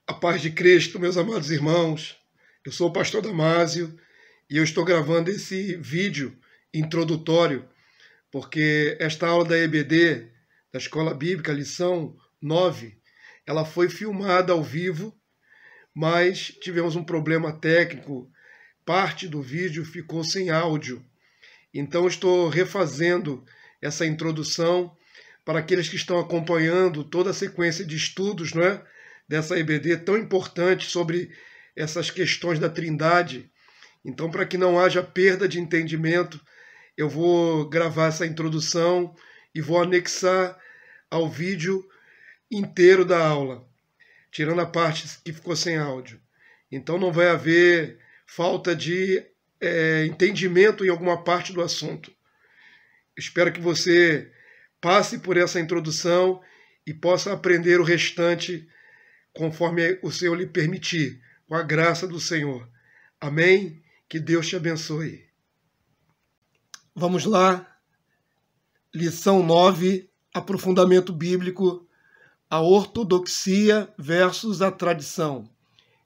A paz de Cristo, meus amados irmãos. Eu sou o pastor Damásio e eu estou gravando esse vídeo introdutório porque esta aula da EBD, da Escola Bíblica, lição 9, ela foi filmada ao vivo, mas tivemos um problema técnico. Parte do vídeo ficou sem áudio. Então estou refazendo essa introdução para aqueles que estão acompanhando toda a sequência de estudos, não é? Dessa EBD tão importante sobre essas questões da Trindade. Então, para que não haja perda de entendimento, eu vou gravar essa introdução e vou anexar ao vídeo inteiro da aula, tirando a parte que ficou sem áudio. Então não vai haver falta de entendimento em alguma parte do assunto. Espero que você passe por essa introdução e possa aprender o restante conforme o Senhor lhe permitir, com a graça do Senhor. Amém? Que Deus te abençoe. Vamos lá. Lição 9, aprofundamento bíblico, a ortodoxia versus a tradição.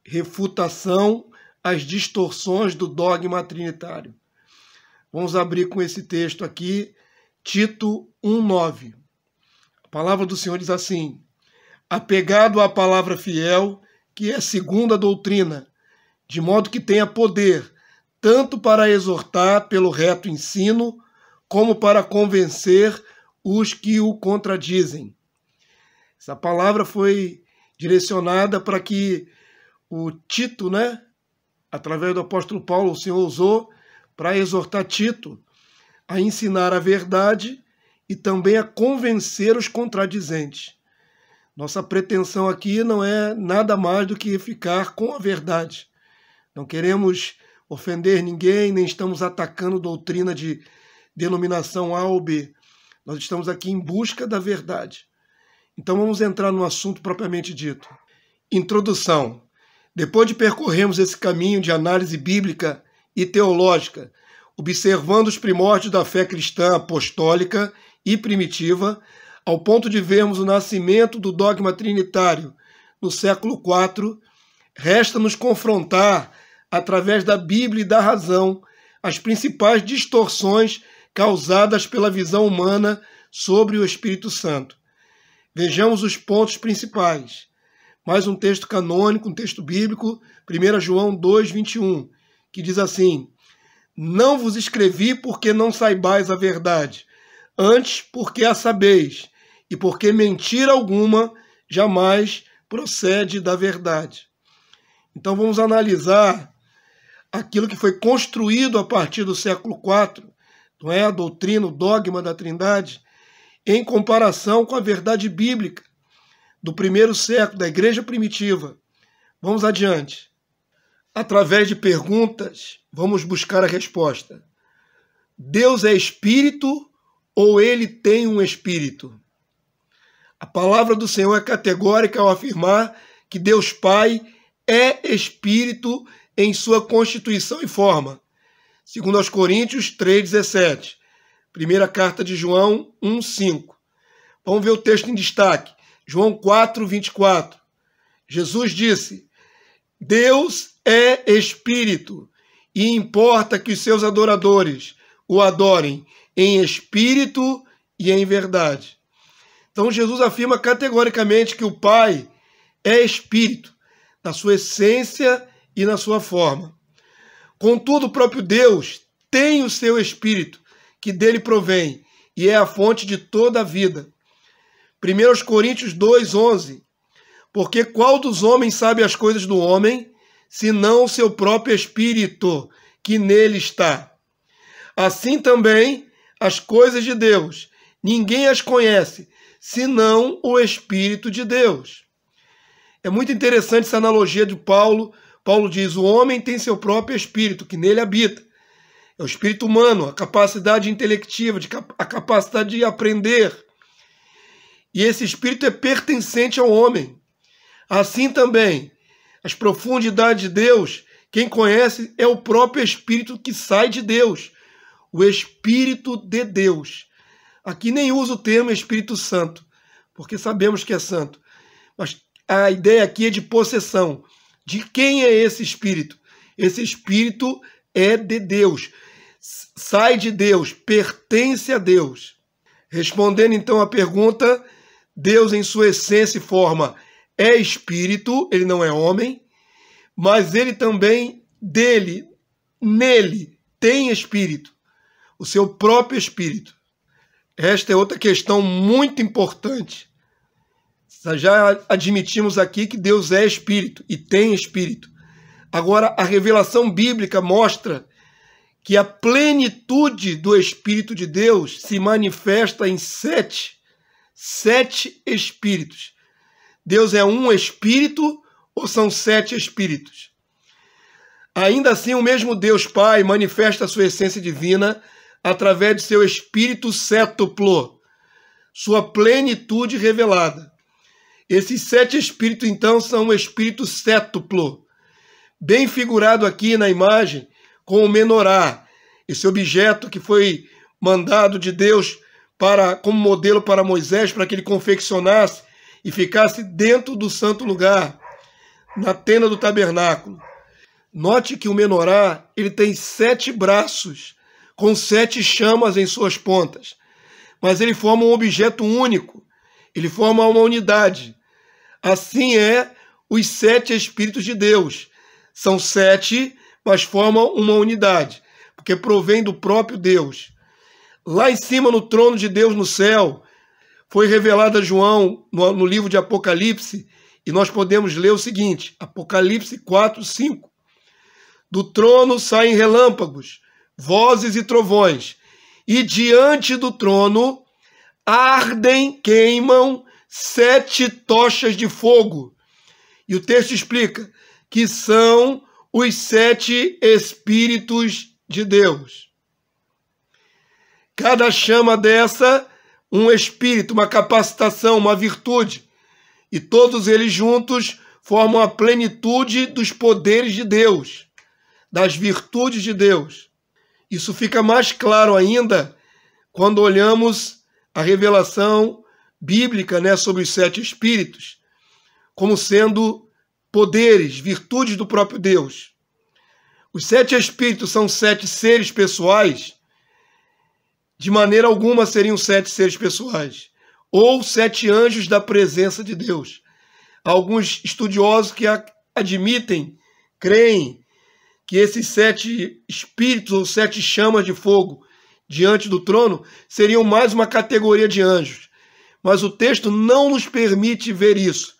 Refutação às distorções do dogma trinitário. Vamos abrir com esse texto aqui, Tito 1:9. A palavra do Senhor diz assim: apegado à palavra fiel, que é segundo a doutrina, de modo que tenha poder, tanto para exortar pelo reto ensino, como para convencer os que o contradizem. Essa palavra foi direcionada para que o Tito, através do apóstolo Paulo, o Senhor usou para exortar Tito a ensinar a verdade e também a convencer os contradizentes. Nossa pretensão aqui não é nada mais do que ficar com a verdade. Não queremos ofender ninguém, nem estamos atacando doutrina de denominação A ou B. Nós estamos aqui em busca da verdade. Então vamos entrar no assunto propriamente dito. Introdução. Depois de percorrermos esse caminho de análise bíblica e teológica, observando os primórdios da fé cristã apostólica e primitiva, ao ponto de vermos o nascimento do dogma trinitário no século IV, resta-nos confrontar, através da Bíblia e da razão, as principais distorções causadas pela visão humana sobre o Espírito Santo. Vejamos os pontos principais. Mais um texto canônico, um texto bíblico, 1 João 2:21, que diz assim: não vos escrevi porque não saibais a verdade, antes porque a sabeis, e porque mentira alguma jamais procede da verdade. Então vamos analisar aquilo que foi construído a partir do século IV, não é? A doutrina, o dogma da Trindade, em comparação com a verdade bíblica do primeiro século, da igreja primitiva. Vamos adiante. Através de perguntas, vamos buscar a resposta. Deus é espírito ou ele tem um espírito? A palavra do Senhor é categórica ao afirmar que Deus Pai é espírito em sua constituição e forma. Segundo aos Coríntios 3:17. Primeira carta de João 1:5. Vamos ver o texto em destaque. João 4:24. Jesus disse: Deus é espírito e importa que os seus adoradores o adorem em espírito e em verdade. Então Jesus afirma categoricamente que o Pai é espírito, na sua essência e na sua forma. Contudo, o próprio Deus tem o seu espírito, que dele provém, e é a fonte de toda a vida. 1 Coríntios 2:11. Porque qual dos homens sabe as coisas do homem, senão o seu próprio espírito, que nele está? Assim também as coisas de Deus, ninguém as conhece, senão o Espírito de Deus. É muito interessante essa analogia de Paulo. Paulo diz: o homem tem seu próprio espírito, que nele habita. É o espírito humano, a capacidade intelectiva, a capacidade de aprender. E esse espírito é pertencente ao homem. Assim também, as profundidades de Deus, quem conhece é o próprio Espírito que sai de Deus, o Espírito de Deus. Aqui nem usa o termo Espírito Santo, porque sabemos que é santo. Mas a ideia aqui é de possessão. De quem é esse espírito? Esse espírito é de Deus, sai de Deus, pertence a Deus. Respondendo então à pergunta, Deus em sua essência e forma é espírito, ele não é homem, mas ele também nele tem espírito, o seu próprio espírito. Esta é outra questão muito importante. Já admitimos aqui que Deus é espírito e tem espírito. Agora, a revelação bíblica mostra que a plenitude do Espírito de Deus se manifesta em sete espíritos. Deus é um espírito ou são 7 espíritos? Ainda assim, o mesmo Deus Pai manifesta a sua essência divina através de seu espírito sétuplo, sua plenitude revelada. Esses 7 espíritos, então, são o espírito sétuplo, bem figurado aqui na imagem com o menorá, esse objeto que foi mandado de Deus como modelo para Moisés, para que ele confeccionasse e ficasse dentro do santo lugar, na tenda do tabernáculo. Note que o menorá ele tem 7 braços, com 7 chamas em suas pontas, mas ele forma um objeto único, ele forma uma unidade. Assim é os 7 Espíritos de Deus. São 7, mas formam uma unidade, porque provém do próprio Deus. Lá em cima, no trono de Deus no céu, foi revelado a João no livro de Apocalipse, e nós podemos ler o seguinte, Apocalipse 4, 5. Do trono saem relâmpagos, vozes e trovões, e diante do trono ardem, queimam 7 tochas de fogo. E o texto explica que são os 7 Espíritos de Deus. Cada chama dessa, um espírito, uma capacitação, uma virtude. E todos eles juntos formam a plenitude dos poderes de Deus, das virtudes de Deus. Isso fica mais claro ainda quando olhamos a revelação bíblica, sobre os 7 espíritos, como sendo poderes, virtudes do próprio Deus. Os 7 espíritos são 7 seres pessoais? De maneira alguma seriam 7 seres pessoais, ou 7 anjos da presença de Deus. Há alguns estudiosos que admitem, creem, que esses 7 espíritos ou 7 chamas de fogo diante do trono seriam mais uma categoria de anjos. Mas o texto não nos permite ver isso.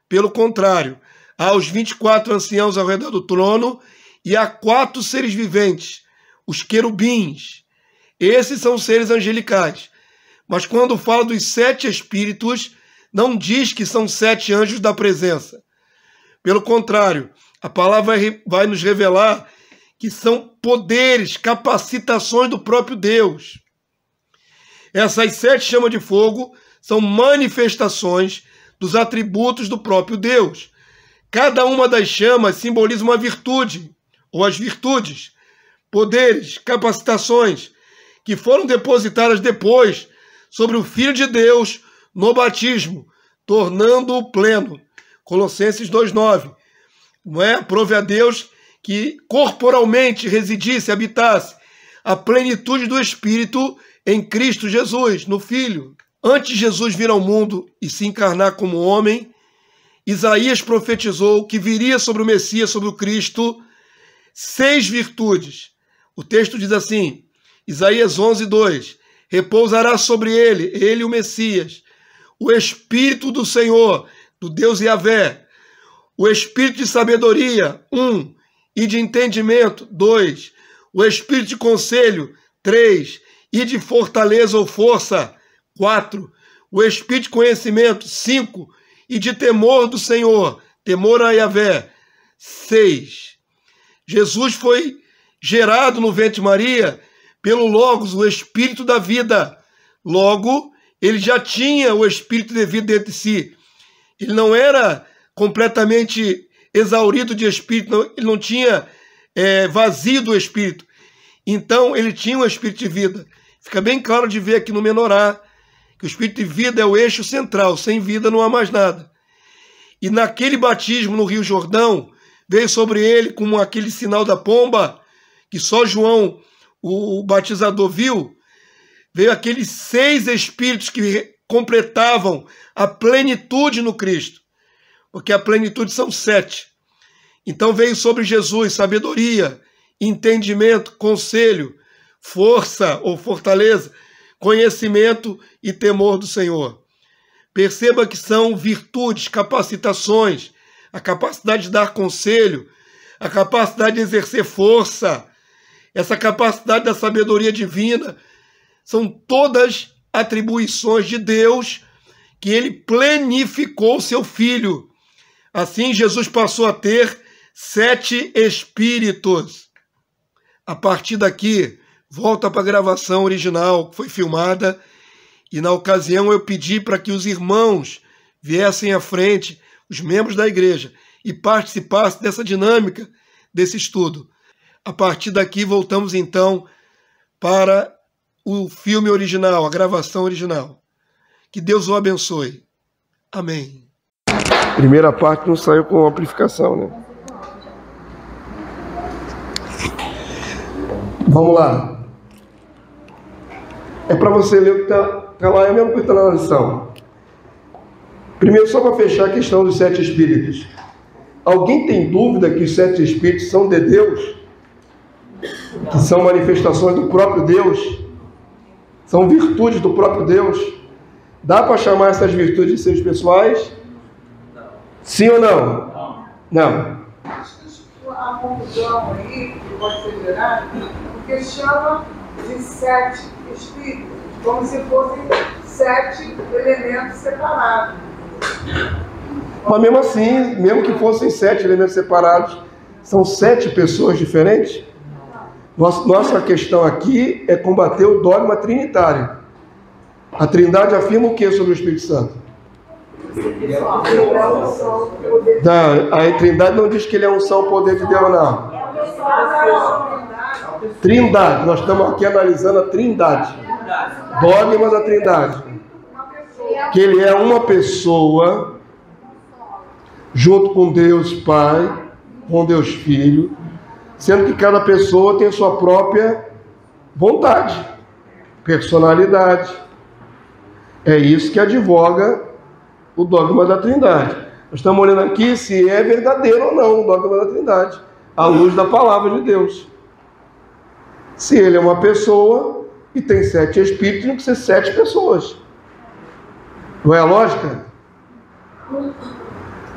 Pelo contrário, há os 24 anciãos ao redor do trono e há 4 seres viventes, os querubins. Esses são seres angelicais. Mas quando fala dos 7 espíritos, não diz que são 7 anjos da presença. Pelo contrário, a palavra vai nos revelar que são poderes, capacitações do próprio Deus. Essas 7 chamas de fogo são manifestações dos atributos do próprio Deus. Cada uma das chamas simboliza uma virtude, ou as virtudes, poderes, capacitações, que foram depositadas depois sobre o Filho de Deus no batismo, tornando-o pleno. Colossenses 2,9. Aprove a Deus que corporalmente residisse, habitasse a plenitude do Espírito em Cristo Jesus, no Filho. Antes de Jesus vir ao mundo e se encarnar como homem, Isaías profetizou que viria sobre o Messias, sobre o Cristo, 6 virtudes. O texto diz assim, Isaías 11:2, repousará sobre ele o Messias, o Espírito do Senhor, do Deus Yahvé, o Espírito de sabedoria, 1, e de entendimento, 2, o Espírito de conselho, 3, e de fortaleza ou força, 4, o Espírito de conhecimento, 5, e de temor do Senhor, temor a Yahvé, 6. Jesus foi gerado no ventre de Maria pelo Logos, o Espírito da vida. Logo, ele já tinha o Espírito de vida dentro de si. Ele não era completamente exaurido de Espírito, ele não tinha vazio do Espírito. Então, ele tinha o Espírito de vida. Fica bem claro de ver aqui no menorá que o Espírito de vida é o eixo central, sem vida não há mais nada. e naquele batismo no Rio Jordão, veio sobre ele como aquele sinal da pomba, que só João, o batizador, viu. Veio aqueles 6 Espíritos que completavam a plenitude no Cristo, porque a plenitude são 7. Então veio sobre Jesus sabedoria, entendimento, conselho, força ou fortaleza, conhecimento e temor do Senhor. Perceba que são virtudes, capacitações, a capacidade de dar conselho, a capacidade de exercer força, essa capacidade da sabedoria divina, são todas atribuições de Deus que ele plenificou o seu Filho. Assim, Jesus passou a ter 7 Espíritos. A partir daqui, volta para a gravação original, que foi filmada, e na ocasião eu pedi para que os irmãos viessem à frente, os membros da igreja, e participassem dessa dinâmica, desse estudo. A partir daqui, voltamos então para o filme original, a gravação original. Que Deus o abençoe. Amém. Primeira parte não saiu com amplificação, né? Vamos lá. É para você ler o que está lá, é a mesma coisa que está na lição. Primeiro, só para fechar a questão dos 7 Espíritos. Alguém tem dúvida que os 7 Espíritos são de Deus? Que são manifestações do próprio Deus? São virtudes do próprio Deus? Dá para chamar essas virtudes de seres pessoais? Sim ou não? Não. A confusão aí, que pode ser gerada, porque chama de 7 Espíritos, como se fossem 7 elementos separados. Mas mesmo assim, mesmo que fossem 7 elementos separados, são 7 pessoas diferentes? Nossa questão aqui é combater o dogma trinitário. A Trindade afirma o que sobre o Espírito Santo? A Trindade não diz que ele é unção, poder de Deus, não. Trindade, nós estamos aqui analisando a Trindade. Dogma da Trindade. Que ele é uma pessoa, junto com Deus Pai, com Deus Filho, sendo que cada pessoa tem sua própria vontade, personalidade. É isso que advoga o dogma da Trindade. Nós estamos olhando aqui se é verdadeiro ou não o dogma da Trindade, à luz da palavra de Deus. Se ele é uma pessoa e tem 7 espíritos, não precisa ser 7 pessoas. Não é a lógica?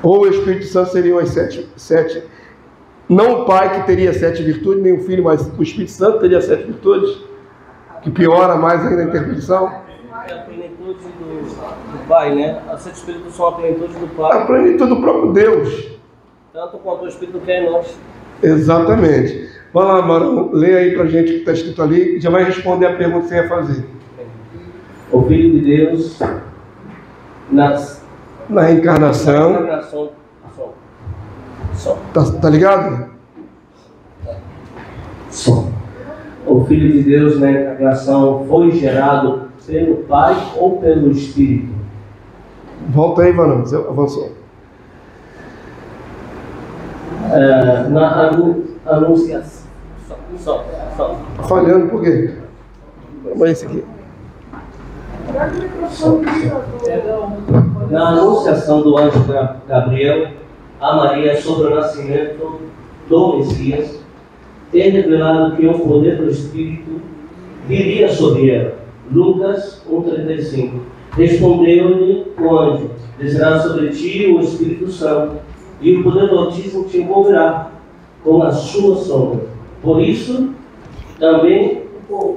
Ou o Espírito Santo seriam as 7. Não o Pai que teria 7 virtudes, nem o Filho, mas o Espírito Santo teria 7 virtudes, que piora mais ainda a interpretação. É a plenitude do Pai, né? As 7 Espíritos são a plenitude do Pai. A plenitude do próprio Deus. Tanto quanto o Espírito que é em nós. Exatamente. Vai lá, Marão, lê aí pra gente o que está escrito ali e já vai responder a pergunta que você ia fazer. O Filho de Deus, na reencarnação. Tá ligado? O Filho de Deus na encarnação foi gerado pelo Pai ou pelo Espírito? Volta aí, Marão, você avançou. Na anunciação. Só. Falhando por quê? Vamos esse aqui. Na anunciação do anjo Gabriel a Maria sobre o nascimento do Messias, tem revelado que o poder do Espírito viria sobre ela. Lucas 1,35. Respondeu-lhe o anjo: descerá sobre ti o Espírito Santo, e o poder do Altíssimo te envolverá com a sua sombra. Por isso, também o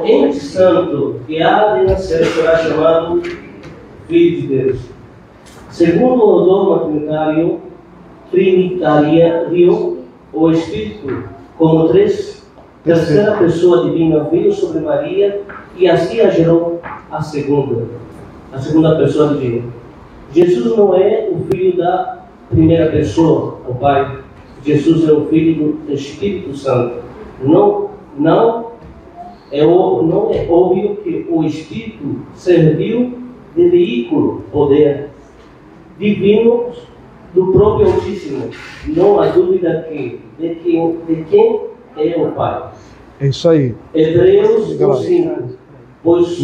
ente santo que há de nascer será chamado Filho de Deus. Segundo o dogma trinitário, o Espírito, como terceira pessoa divina, veio sobre Maria e assim a gerou a segunda pessoa divina. Jesus não é o filho da primeira pessoa, o Pai. Jesus é o filho do Espírito Santo. Não é óbvio que o Espírito serviu de veículo, poder, divinos do próprio Altíssimo. Não há dúvida de quem é o Pai. É isso aí. Hebreus 1:5. Pois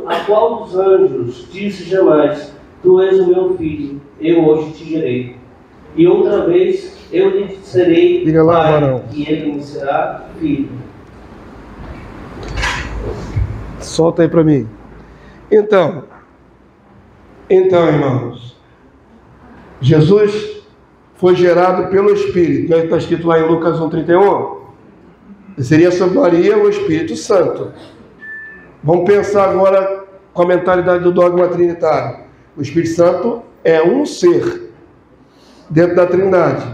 a qual dos anjos disse jamais: Tu és o meu filho, eu hoje te gerei. E outra vez eu lhe serei pai, e ele me será filho. Solta aí para mim. Então, irmãos, Jesus foi gerado pelo Espírito, está escrito lá em Lucas 1:31. Seria sobre Maria o Espírito Santo. Vamos pensar agora com a mentalidade do dogma trinitário. O Espírito Santo é um ser dentro da Trindade.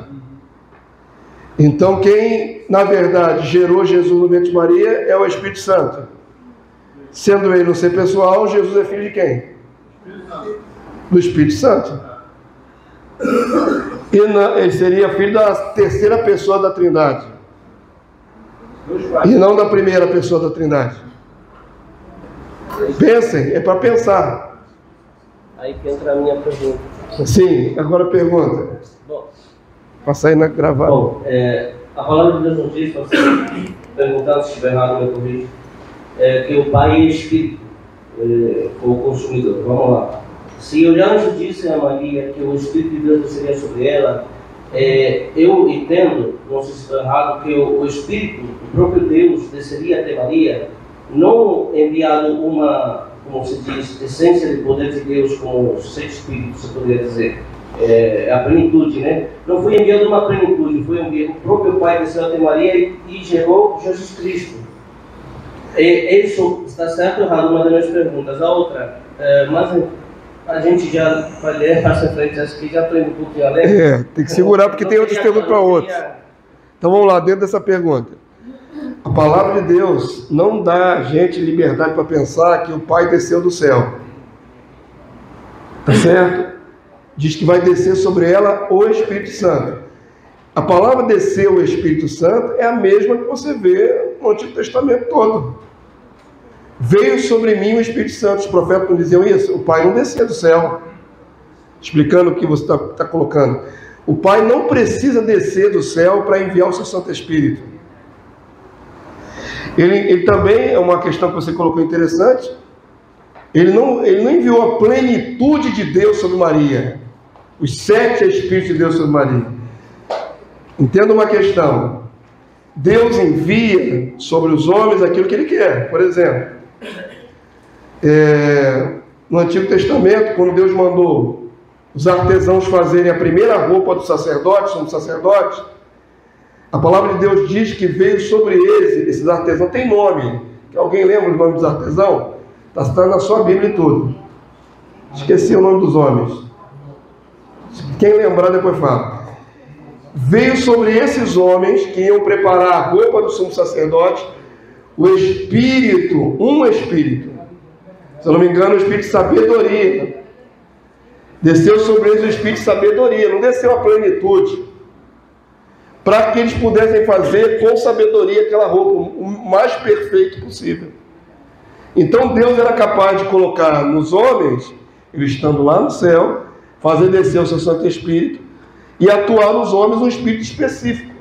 Então quem, na verdade, gerou Jesus no ventre de Maria é o Espírito Santo. Sendo ele um ser pessoal, Jesus é filho de quem? Do Espírito Santo. E ele seria filho da terceira pessoa da Trindade. E não da primeira pessoa da Trindade. Pensem, é para pensar. Aí que entra a minha pergunta. Sim, agora pergunta. Bom, para sair na gravada. Bom, a palavra de Deus nos diz, para você perguntar se estiver errado, me corrija, que o Pai é Espírito, foi o consumidor. Vamos lá. Se o anjo disse a Maria que o Espírito de Deus desceria sobre ela, eu entendo, não sei se estou errado, que o Espírito, o próprio Deus, desceria até Maria, não enviado uma, como se diz, essência de poder de Deus como ser Espírito, se poderia dizer, a plenitude, né? Não foi enviado uma plenitude, foi enviado o próprio Pai desceu até Maria e gerou Jesus Cristo. Isso está certo ou errado? Uma das minhas perguntas. A outra, mas a gente já vai ler mais à frente, acho que já estou indo um pouquinho além. Tem que segurar porque tem outras perguntas para outros. Então vamos lá, dentro dessa pergunta. A palavra de Deus não dá a gente liberdade para pensar que o Pai desceu do céu. Tá certo? Diz que vai descer sobre ela o Espírito Santo. A palavra descer o Espírito Santo é a mesma que você vê no Antigo Testamento todo. Veio sobre mim o Espírito Santo. Os profetas não diziam isso? O Pai não descia do céu. Explicando o que você está colocando. O Pai não precisa descer do céu para enviar o seu Santo Espírito. Ele também, é uma questão que você colocou interessante, ele não enviou a plenitude de Deus sobre Maria. Os 7 Espíritos de Deus sobre Maria. Entenda uma questão. Deus envia sobre os homens aquilo que Ele quer. Por exemplo, no Antigo Testamento, quando Deus mandou os artesãos fazerem a primeira roupa do sacerdote, somos sacerdotes, a palavra de Deus diz que veio sobre eles, esses artesãos, tem nome. Alguém lembra o nome dos artesãos? Está na sua Bíblia e tudo. Esqueci o nome dos homens. Quem lembrar depois fala. Veio sobre esses homens que iam preparar a roupa do sumo sacerdote, o Espírito, um Espírito. Se eu não me engano, o Espírito de sabedoria. Desceu sobre eles o Espírito de sabedoria, não desceu a plenitude. Para que eles pudessem fazer com sabedoria aquela roupa, o mais perfeito possível. Então Deus era capaz de colocar nos homens, eles estando lá no céu, fazer descer o seu Santo Espírito e atuar nos homens um Espírito específico.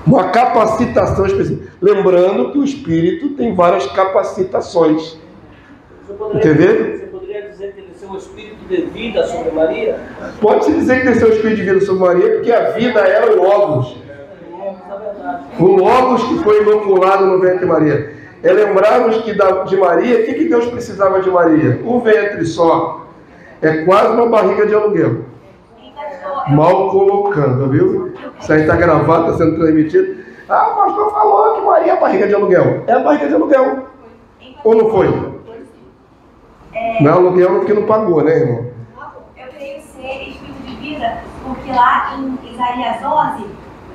Uma capacitação específica. Lembrando que o Espírito tem várias capacitações. Entendeu? Você poderia dizer que desceu o Espírito de vida sobre Maria? Pode-se dizer que desceu o Espírito de vida sobre Maria, porque a vida era o Logos. O Logos que foi inoculado no ventre de Maria. Lembrarmos que de Maria, o que Deus precisava de Maria? Um ventre só. É quase uma barriga de aluguel. Mal colocando, viu? Isso aí está gravado, está sendo transmitido. Ah, o pastor falou que Maria é barriga de aluguel. É a barriga de aluguel. Ou não foi? Não é aluguel porque não pagou, né, irmão? Eu creio ser Espírito de vida, porque lá em Isaías 11,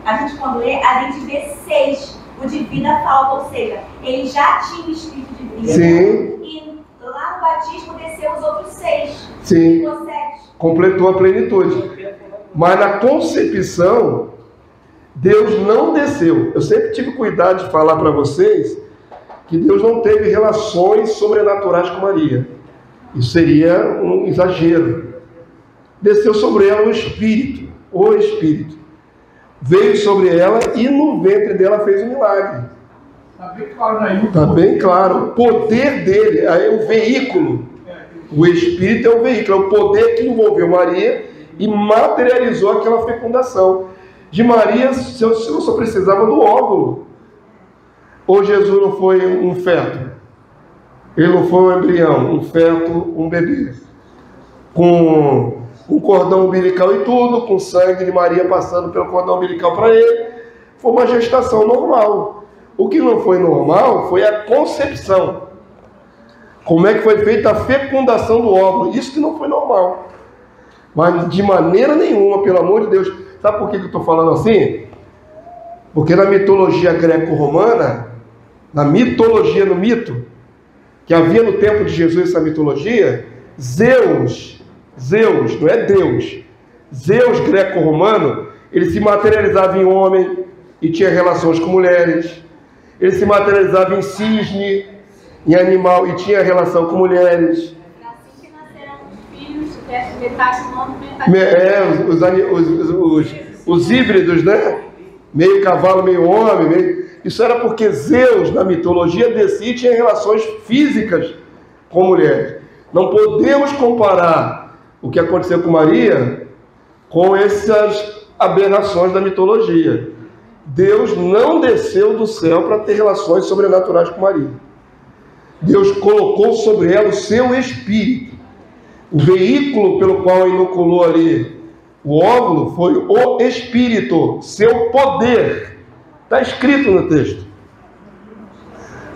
a gente quando lê, a gente vê 6. O de vida falta, ou seja, ele já tinha o Espírito de vida. Sim. E lá no batismo desceu os outros 6. Sim. Completou a plenitude. Mas na concepção, Deus não desceu. Eu sempre tive cuidado de falar para vocês que Deus não teve relações sobrenaturais com Maria. Isso seria um exagero. Desceu sobre ela o Espírito. Veio sobre ela e no ventre dela fez um milagre. Está bem claro aí. Está bem claro. O poder dele, aí o veículo. O Espírito é o veículo, é o poder que envolveu Maria e materializou aquela fecundação. De Maria, se eu só precisava do óvulo. Ou Jesus não foi um feto? Ele não foi um embrião, um feto, um bebê. Com um cordão umbilical e tudo, com sangue de Maria passando pelo cordão umbilical para ele. Foi uma gestação normal. O que não foi normal foi a concepção. Como é que foi feita a fecundação do óvulo? Isso que não foi normal. Mas de maneira nenhuma, pelo amor de Deus. Sabe por que eu estou falando assim? Porque na mitologia greco-romana, na mitologia, no mito, que havia no tempo de Jesus essa mitologia, Zeus, não é Deus, Zeus greco-romano, ele se materializava em homem e tinha relações com mulheres. Ele se materializava em cisne, em animal e tinha relação com mulheres. Assim que nasceram os filhos, metade humano, metade os híbridos, né? Meio cavalo, meio homem. Isso era porque Zeus, na mitologia, descia e tinha relações físicas com mulheres. Não podemos comparar o que aconteceu com Maria com essas aberrações da mitologia. Deus não desceu do céu para ter relações sobrenaturais com Maria. Deus colocou sobre ela o seu Espírito. O veículo pelo qual inoculou ali o óvulo foi o Espírito, seu poder. Está escrito no texto.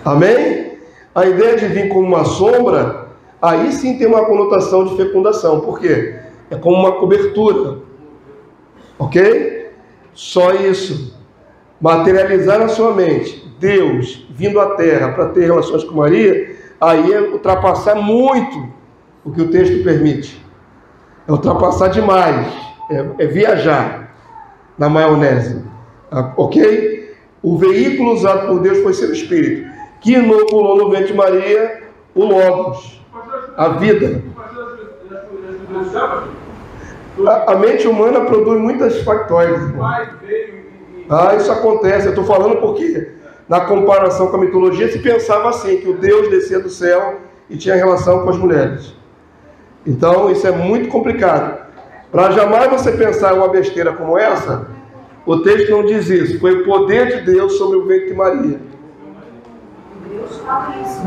Amém? A ideia de vir como uma sombra, aí sim tem uma conotação de fecundação. Por quê? É como uma cobertura. Ok? Só isso. Materializar na sua mente Deus vindo à Terra para ter relações com Maria, aí é ultrapassar muito o que o texto permite. É ultrapassar demais. É viajar na maionese. Ok? O veículo usado por Deus foi seu Espírito, que inoculou no ventre de Maria o Logos, a vida. A mente humana produz muitas factóides. Isso acontece. Eu estou falando porque na comparação com a mitologia se pensava assim, que o Deus descia do céu e tinha relação com as mulheres. Então isso é muito complicado. Para jamais você pensar uma besteira como essa, o texto não diz isso. Foi o poder de Deus sobre o ventre de Maria. Deus fala isso.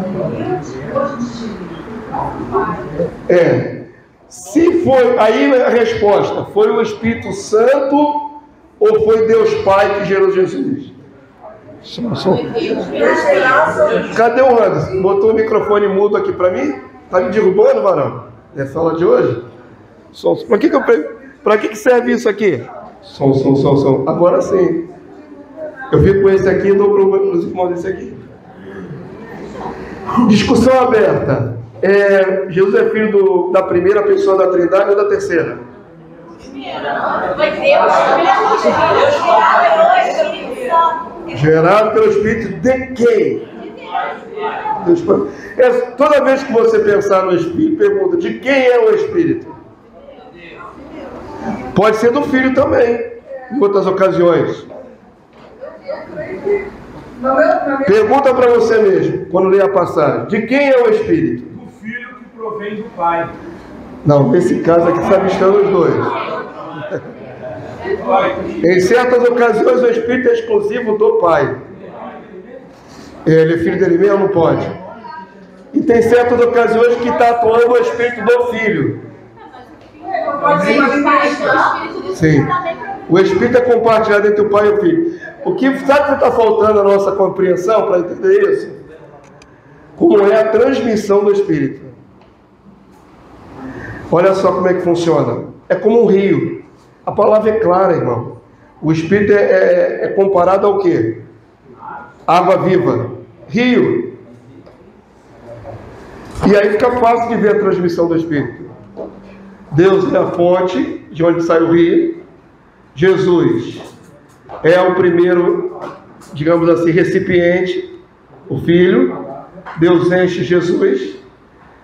Se foi, aí a resposta, foi o Espírito Santo ou foi Deus Pai que gerou Jesus? Cadê o Anderson? Botou o microfone mudo aqui para mim? Tá me derrubando, varão? Nessa aula de hoje? Para que serve isso aqui? Som. Agora sim. Eu fico com esse aqui e dou para os irmãos desse aqui. Discussão aberta. Jesus é filho da primeira pessoa da Trindade ou da terceira? Foi Deus. Gerado pelo Espírito de quem? Deus. Toda vez que você pensar no Espírito, pergunta: de quem é o Espírito? Pode ser do Filho também, em outras ocasiões. Pergunta para você mesmo, quando lê a passagem: de quem é o Espírito? Do Filho que provém do Pai. Não, nesse caso aqui está misturando os dois. Em certas ocasiões o Espírito é exclusivo do Pai. Ele é filho dele mesmo? Não pode. E tem certas ocasiões que está atuando o Espírito do Filho. Sim. O Espírito é compartilhado entre o Pai e o Filho. Sabe o que está faltando a nossa compreensão para entender isso? Como é a transmissão do Espírito. Olha só como é que funciona. É como um rio. A palavra é clara, irmão. O Espírito é comparado ao quê? Água viva. Rio. E aí fica fácil de ver a transmissão do Espírito. Deus é a fonte de onde sai o rio. Jesus é o primeiro, digamos assim, recipiente, o Filho. Deus enche Jesus.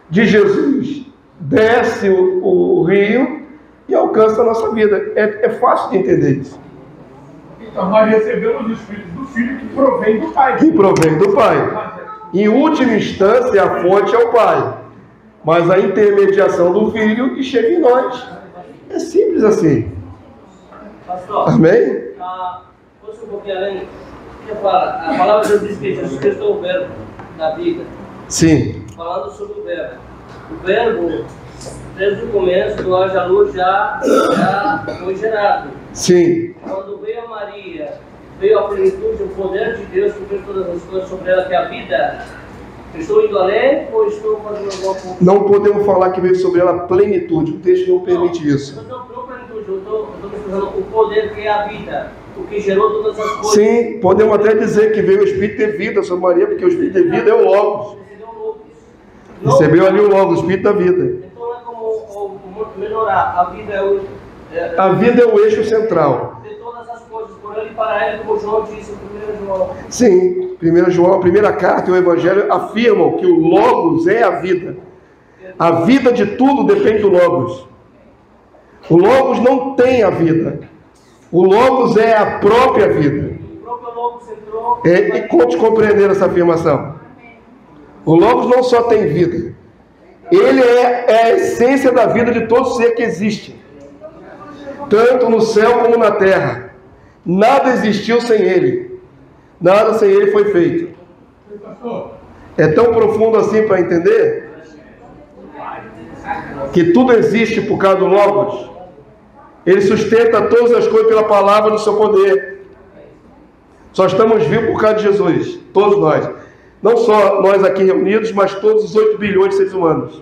de Jesus desce o rio e alcança a nossa vida. É fácil de entender isso. Então nós recebemos o Espírito do Filho que provém do Pai. Que provém do Pai. Em última instância, a fonte é o Pai. Mas a intermediação do Filho e chega em nós. É simples assim. Pastor, Amém? fosse um pouquinho além, eu falo, a palavra de Deus diz que Jesus Cristo é o verbo da vida. Sim. Falando sobre o verbo. O verbo, desde o começo do haja luz, já foi gerado. Sim. Quando veio a Maria, veio a plenitude, o poder de Deus que fez todas as coisas sobre ela, que é a vida. Estou indo além ou estou fazendo alguma coisa? Não podemos falar que veio sobre ela a plenitude. O texto não permite isso. Eu estou plenitude, eu estou falando o poder que é a vida, o que gerou todas as coisas. Sim, podemos até dizer que veio o Espírito de vida sobre Maria, porque o Espírito de vida é o Logos. Recebeu ali o Logos, o Espírito da vida. Então não é como melhorar. A vida A vida é o eixo central. de todas as coisas, por ele e para ele, como João disse em 1 João. Sim, 1 João, a primeira carta e o Evangelho afirmam que o Logos é a vida. A vida de tudo depende do Logos. O Logos não tem a vida. O Logos é a própria vida. O próprio Logos entrou. E conte compreender essa afirmação. O Logos não só tem vida. Ele é a essência da vida de todo ser que existe. Tanto no céu como na terra. Nada existiu sem ele. Nada sem ele foi feito. É tão profundo assim para entender que tudo existe por causa do Logos. Ele sustenta todas as coisas pela palavra do seu poder. Só estamos vivos por causa de Jesus. Todos nós. Não só nós aqui reunidos, mas todos os 8 bilhões de seres humanos.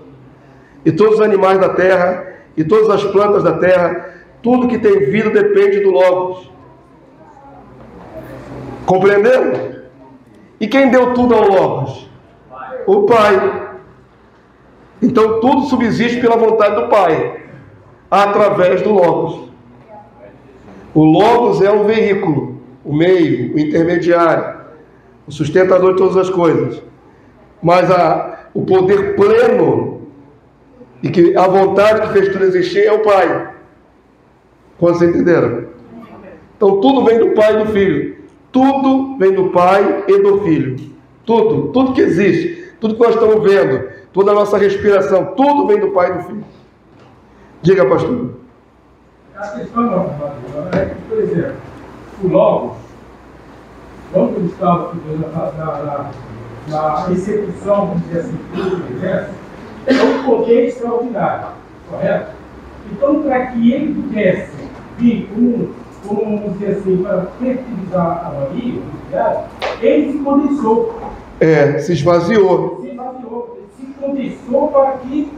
E todos os animais da terra, e todas as plantas da terra. Tudo que tem vida depende do Logos. Compreenderam? E quem deu tudo ao Logos? O Pai. Então tudo subsiste pela vontade do Pai, através do Logos. O Logos é um veículo, o meio, o intermediário, o sustentador de todas as coisas. Mas o poder pleno e que a vontade que fez tudo existir é o Pai. Quando vocês entenderam? Então tudo vem do Pai e do Filho. Tudo vem do Pai e do Filho. Tudo que existe, tudo que nós estamos vendo, toda a nossa respiração, tudo vem do Pai e do Filho. Diga, pastor. A questão é que, por exemplo, o Logos, quando ele estava na execução, vamos dizer assim, do universo, é um poder extraordinário, correto? Então, para que ele pudesse vir como vamos dizer assim, para fertilizar a Maria, ele se condensou. Se esvaziou. Se condensou para que,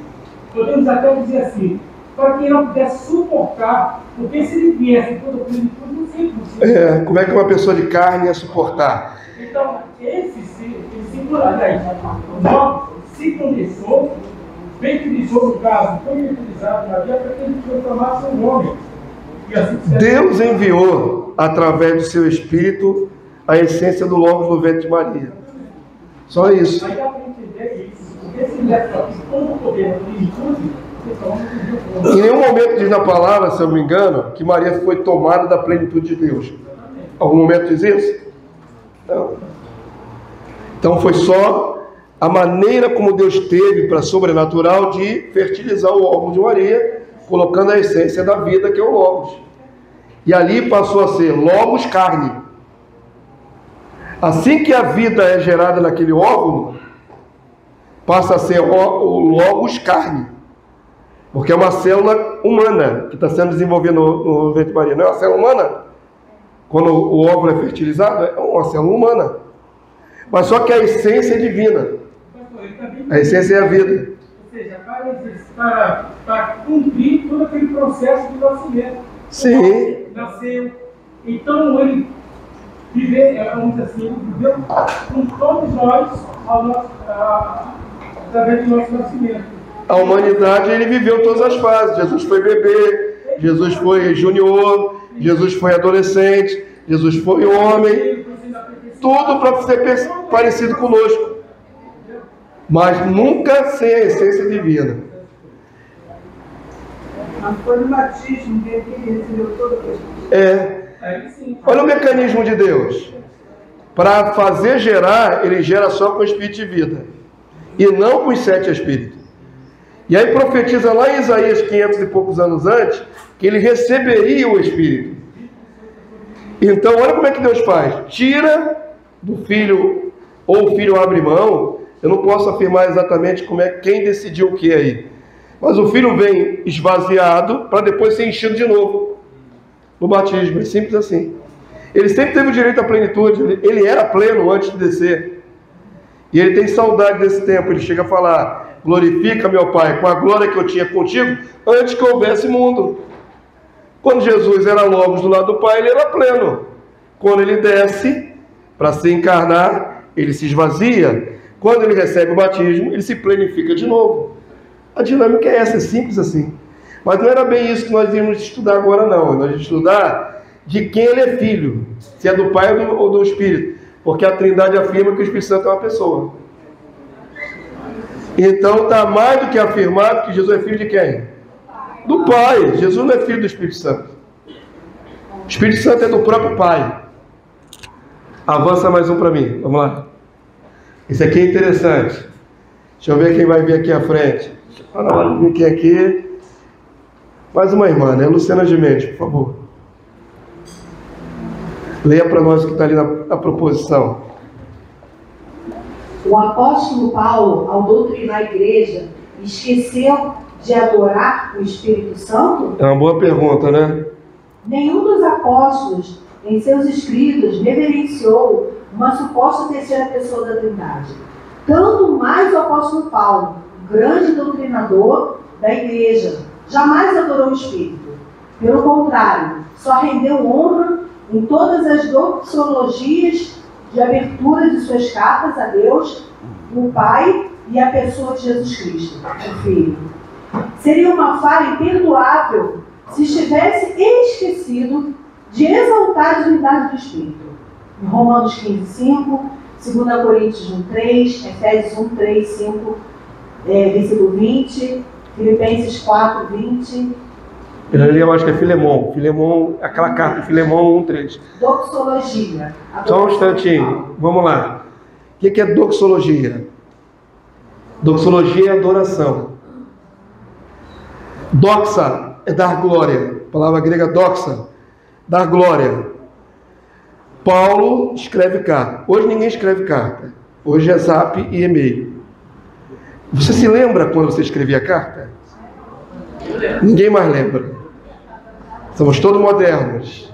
podemos até dizer assim, para que não pudesse suportar, porque se ele viesse toda a plenitude, não seria possível. Como é que uma pessoa de carne ia suportar? Então, ele se Logos se condensou, fertilizou no caso, foi fertilizado na Maria para que ele transformasse um homem. Deus enviou, através do seu Espírito, a essência do Logos no ventre de Maria. Só isso. Aí dá para entender isso, porque se ele leva todo o poder da plenitude, em nenhum momento diz na palavra, se eu não me engano, que Maria foi tomada da plenitude de Deus. Algum momento diz isso? Não. Então foi só a maneira como Deus teve para sobrenatural de fertilizar o óvulo de Maria, colocando a essência da vida, que é o Logos. E ali passou a ser Logos carne. Assim que a vida é gerada naquele óvulo, passa a ser o Logos carne. Porque é uma célula humana que está sendo desenvolvida no ventre de Maria. Não é uma célula humana? Quando o óvulo é fertilizado, é uma célula humana. Mas só que a essência é divina. A essência é a vida. Ou seja, para cumprir todo aquele processo de nascimento. Sim. Nasceu. Então ele vamos dizer assim, ele viveu com todos nós através do nosso nascimento. A humanidade, ele viveu todas as fases. Jesus foi bebê, Jesus foi junior, Jesus foi adolescente, Jesus foi homem. Tudo para ser parecido conosco. mas nunca sem a essência divina. Mas foi no batismo que ele recebeu toda a questão. Olha o mecanismo de Deus. Para fazer gerar, ele gera só com o Espírito de vida. E não com os 7 Espíritos. E aí profetiza lá em Isaías 500 e poucos anos antes, que ele receberia o Espírito. Então, olha como é que Deus faz. Tira do filho, ou o filho abre mão. Eu não posso afirmar exatamente quem decidiu o que aí. Mas o filho vem esvaziado para depois ser enchido de novo. No batismo, é simples assim. Ele sempre teve o direito à plenitude. Ele era pleno antes de descer. E ele tem saudade desse tempo. Ele chega a falar: glorifica, meu Pai, com a glória que eu tinha contigo antes que houvesse mundo. Quando Jesus era logos do lado do Pai, ele era pleno. Quando ele desce para se encarnar, ele se esvazia. Quando ele recebe o batismo, ele se plenifica de novo. A dinâmica é essa, é simples assim. Mas não era bem isso que nós íamos estudar agora, não. Nós íamos estudar de quem ele é filho, se é do Pai ou do Espírito. Porque a Trindade afirma que o Espírito Santo é uma pessoa. Então está mais do que afirmado que Jesus é filho de quem? Do Pai. Jesus não é filho do Espírito Santo. O Espírito Santo é do próprio Pai. Avança mais um para mim, vamos lá. Esse aqui é interessante. Deixa eu ver quem vai vir aqui à frente. Na hora de vir quem aqui. Mais uma irmã, né? Luciana Gimenez, por favor. Leia para nós o que está ali na proposição. O apóstolo Paulo, ao doutrinar a igreja, esqueceu de adorar o Espírito Santo? É uma boa pergunta, né? Nenhum dos apóstolos, em seus escritos, reverenciou uma suposta terceira pessoa da Trindade. Tanto mais o apóstolo Paulo, grande doutrinador da igreja, jamais adorou o Espírito. Pelo contrário, só rendeu honra em todas as doxologias de abertura de suas cartas a Deus, o Pai e a pessoa de Jesus Cristo, o Filho. Seria uma falha imperdoável se estivesse esquecido de exaltar a divindade do Espírito. Em Romanos 15:5, 2 Coríntios 1:3, Efésios 1:3, 5, versículo 20, Filipenses 4:20. Eu acho que é Filemon, aquela carta de Filemon 1:3. Doxologia. Só um instantinho, vamos lá. O que é doxologia? Doxologia é adoração. Doxa é dar glória. A palavra grega doxa, dar glória. Paulo escreve carta. Hoje ninguém escreve carta. Hoje é zap e e-mail. Você se lembra quando você escrevia carta? Ninguém mais lembra. Somos todos modernos.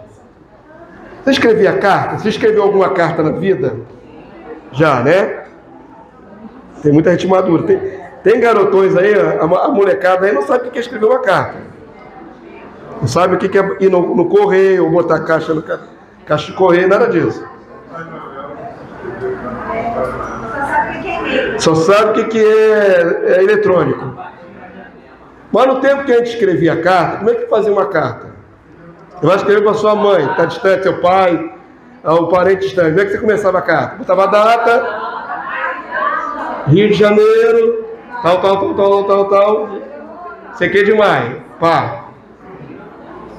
Você escrevia carta? Você escreveu alguma carta na vida? Já, né? Tem muita gente madura. Tem garotões aí, a molecada aí não sabe o que é escrever uma carta. Não sabe o que é ir no correio, ou botar caixa no caixa de correio, nada disso. Só sabe o que é eletrônico. Mas no tempo que a gente escrevia carta, como é que fazia uma carta? Você vai escrever para sua mãe, está distante, seu pai, o parente distante. Como é que você começava a carta? Botava a data, Rio de Janeiro, tal. Você quer demais, pá.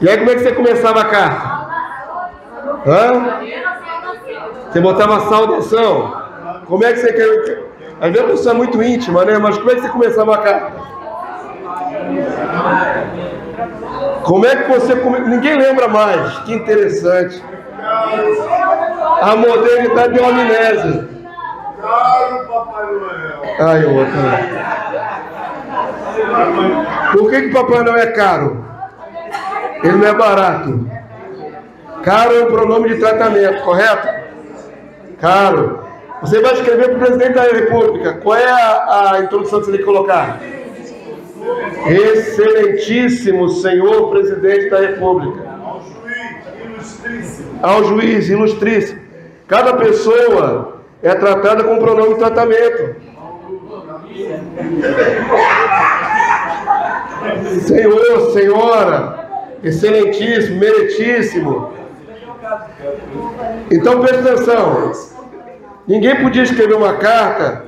E aí como é que você começava a carta? Hã? Você botava a saudação. Como é que você quer? Às vezes a pessoa é muito íntima, né? Mas como é que você começava a carta? Como é que você Ninguém lembra mais. Que interessante. A modernidade deu amnésia. Caro Papai Noel. Ai, outro. Por que Papai Noel é caro? Ele não é barato. Caro é um pronome de tratamento, correto? Caro. Você vai escrever para o presidente da República. Qual é a introdução que você tem que colocar? Excelentíssimo senhor presidente da República. Ao juiz, ilustríssimo. Ao juiz, ilustríssimo. Cada pessoa é tratada com pronome de tratamento. Senhor, senhora, excelentíssimo, meritíssimo. Então preste atenção. Ninguém podia escrever uma carta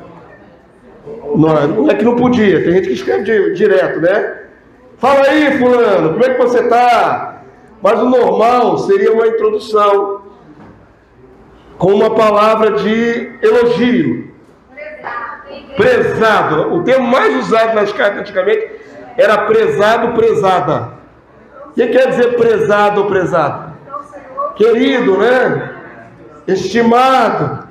Não é que não podia, tem gente que escreve direto, né? Fala aí, fulano, como é que você tá? Mas o normal seria uma introdução com uma palavra de elogio. Prezado. O termo mais usado nas cartas antigamente era prezado, prezada. O que quer dizer prezado ou prezada? Querido, né? Estimado.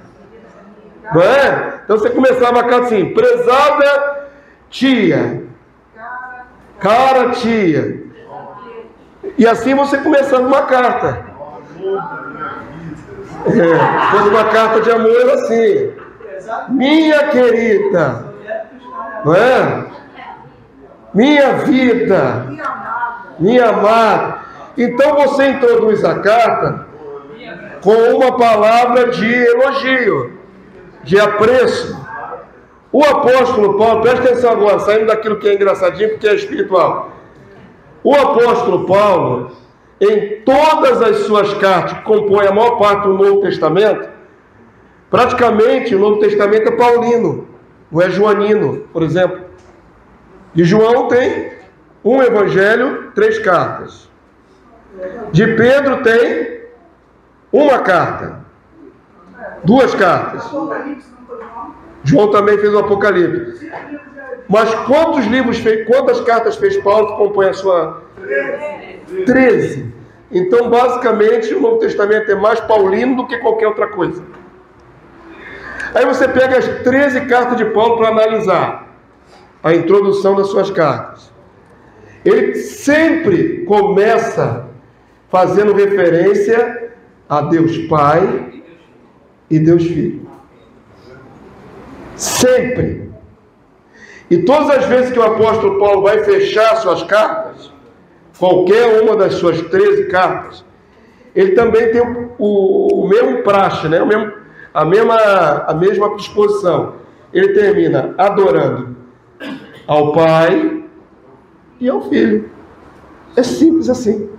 Não é? Então você começava a carta assim: prezada tia, cara tia. E assim você começava uma carta. Se fosse uma carta de amor, era assim: minha querida, não é? Minha vida, minha amada. Então você introduz a carta com uma palavra de elogio, de apreço. O apóstolo Paulo, presta atenção agora, saindo daquilo que é engraçadinho, porque é espiritual. O apóstolo Paulo, em todas as suas cartas, que compõem a maior parte do Novo Testamento, praticamente o Novo Testamento é paulino, não é joanino, por exemplo. De João tem um evangelho, 3 cartas. De Pedro tem uma carta, 2 cartas. João também fez o Apocalipse. Mas quantas cartas fez Paulo que compõe a sua? 13. Então, basicamente, o Novo Testamento é mais paulino do que qualquer outra coisa. Aí você pega as 13 cartas de Paulo para analisar a introdução das suas cartas. Ele sempre começa fazendo referência a Deus Pai e Deus Filho. Sempre. E todas as vezes que o apóstolo Paulo vai fechar suas cartas, qualquer uma das suas 13 cartas, ele também tem o mesmo praxe, né? A mesma disposição. Ele termina adorando ao Pai e ao Filho. É simples assim.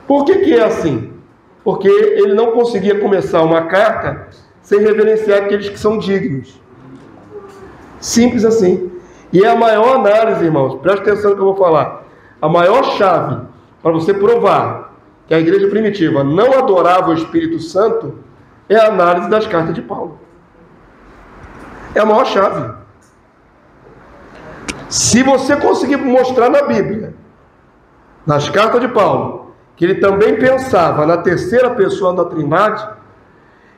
Por que é assim? Porque ele não conseguia começar uma carta sem reverenciar aqueles que são dignos. Simples assim. E é a maior análise, irmãos, presta atenção no que eu vou falar. A maior chave para você provar que a igreja primitiva não adorava o Espírito Santo é a análise das cartas de Paulo. É a maior chave. Se você conseguir mostrar na Bíblia, nas cartas de Paulo, que ele também pensava na terceira pessoa da Trindade,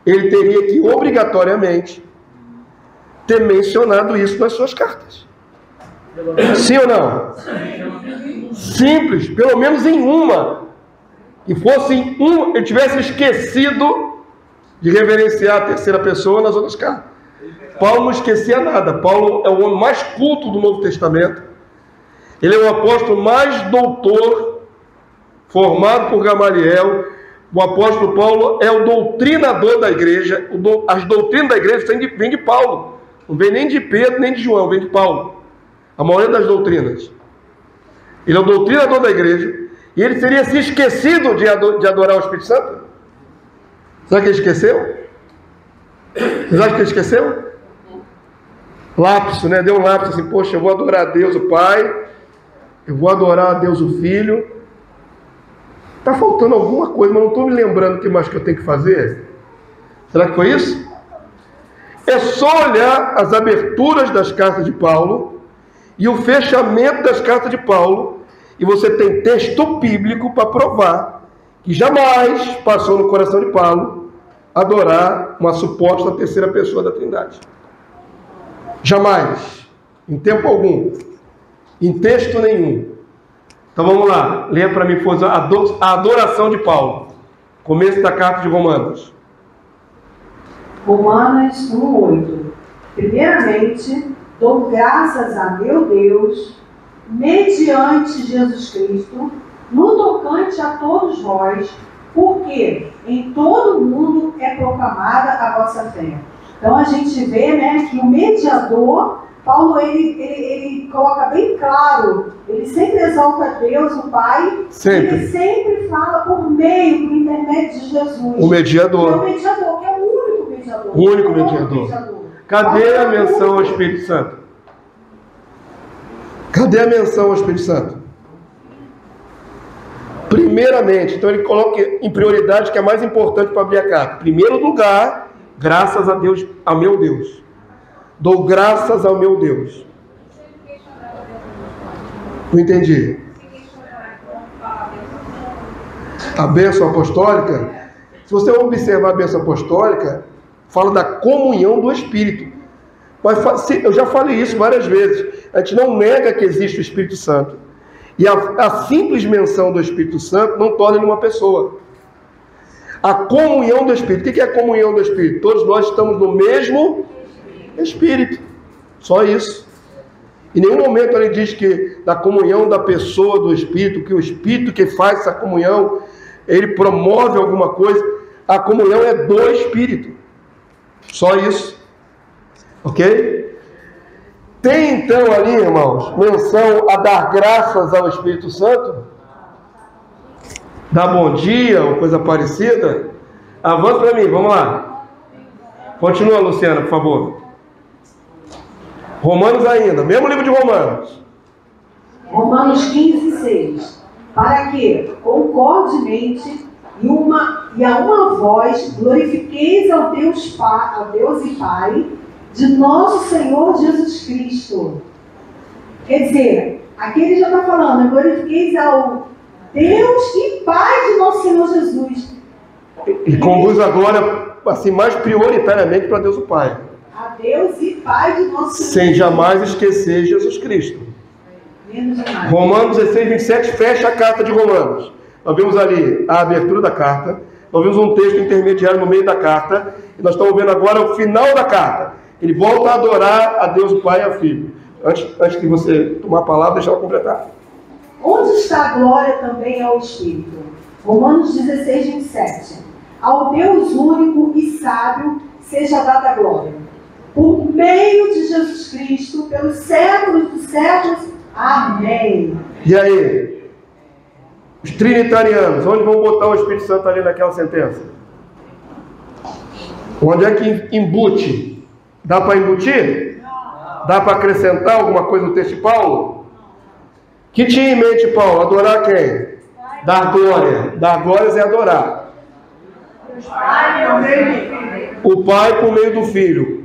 ele teria que obrigatoriamente ter mencionado isso nas suas cartas. Sim ou não? Simples, pelo menos em uma. Que fosse em um, ele tivesse esquecido de reverenciar a terceira pessoa nas outras cartas. Paulo não esquecia nada. Paulo é o homem mais culto do Novo Testamento. Ele é o apóstolo mais doutor, formado por Gamaliel. O apóstolo Paulo é o doutrinador da igreja. As doutrinas da igreja vêm de Paulo. Não vem nem de Pedro, nem de João, vem de Paulo. A maioria das doutrinas. Ele é o doutrinador da igreja. E ele teria se esquecido de adorar o Espírito Santo? Será que ele esqueceu? Vocês acham que ele esqueceu? Lapso, né? Deu um lapso assim: poxa, eu vou adorar a Deus o Pai, eu vou adorar a Deus o Filho. Está faltando alguma coisa, mas não estou me lembrando o que mais que eu tenho que fazer. Será que foi isso? É só olhar as aberturas das cartas de Paulo e o fechamento das cartas de Paulo, e você tem texto bíblico para provar que jamais passou no coração de Paulo adorar uma suposta terceira pessoa da Trindade. Jamais. Em tempo algum. Em texto nenhum. Então vamos lá. Leia para mim, por favor, a adoração de Paulo. Começo da carta de Romanos. Romanos 1:8. Primeiramente, dou graças a meu Deus, mediante Jesus Cristo, no tocante a todos vós, porque em todo o mundo é proclamada a vossa fé. Então a gente vê, né, que o mediador, Paulo, ele coloca bem claro, ele sempre exalta Deus, o Pai, sempre. Ele sempre fala por meio, por intermédio de Jesus. O mediador. É o mediador, que é o único mediador. O único mediador. Cadê a menção ao Espírito Santo? Cadê a menção ao Espírito Santo? Primeiramente, então ele coloca em prioridade que é mais importante para abrir a carta. Primeiro lugar, graças a Deus, a meu Deus. Dou graças ao meu Deus. Não entendi. A bênção apostólica, se você observar a bênção apostólica, fala da comunhão do Espírito. Mas eu já falei isso várias vezes. A gente não nega que existe o Espírito Santo. E a simples menção do Espírito Santo não torna ele uma pessoa. A comunhão do Espírito. O que é a comunhão do Espírito? Todos nós estamos no mesmo Espírito. Só isso. Em nenhum momento ele diz que da comunhão da pessoa do Espírito, que o Espírito que faz essa comunhão, ele promove alguma coisa. A comunhão é do Espírito. Só isso. Ok? Tem então ali, irmãos, menção a dar graças ao Espírito Santo? Dar bom dia ou coisa parecida? Avança para mim, vamos lá. Continua, Luciana, por favor. Romanos ainda, mesmo livro de Romanos. Romanos 15:6. Para que, concordemente, e a uma voz, glorifiqueis ao Deus e Pai, de nosso Senhor Jesus Cristo. Quer dizer, aqui ele já está falando, glorifiqueis ao Deus e Pai de nosso Senhor Jesus. Ele conduz a glória assim, mais prioritariamente para Deus o Pai. A Deus e Pai de nosso Senhor. Sem jamais esquecer Jesus Cristo. Romanos 16:27 fecha a carta de Romanos. Nós vimos ali a abertura da carta, nós vimos um texto intermediário no meio da carta, e nós estamos vendo agora o final da carta. Ele volta a adorar a Deus o Pai e a Filho. Antes de você tomar a palavra, deixa ela completar. Onde está a glória também ao Espírito? Romanos 16:27. Ao Deus único e sábio seja dada a glória, por meio de Jesus Cristo, pelos séculos dos séculos. Amém. E aí? Os trinitarianos, onde vão botar o Espírito Santo ali naquela sentença? Onde é que embute? Dá para embutir? Dá para acrescentar alguma coisa no texto de Paulo? Que tinha em mente Paulo? Adorar quem? Dar glória. Dar glórias é adorar. O Pai por meio do Filho.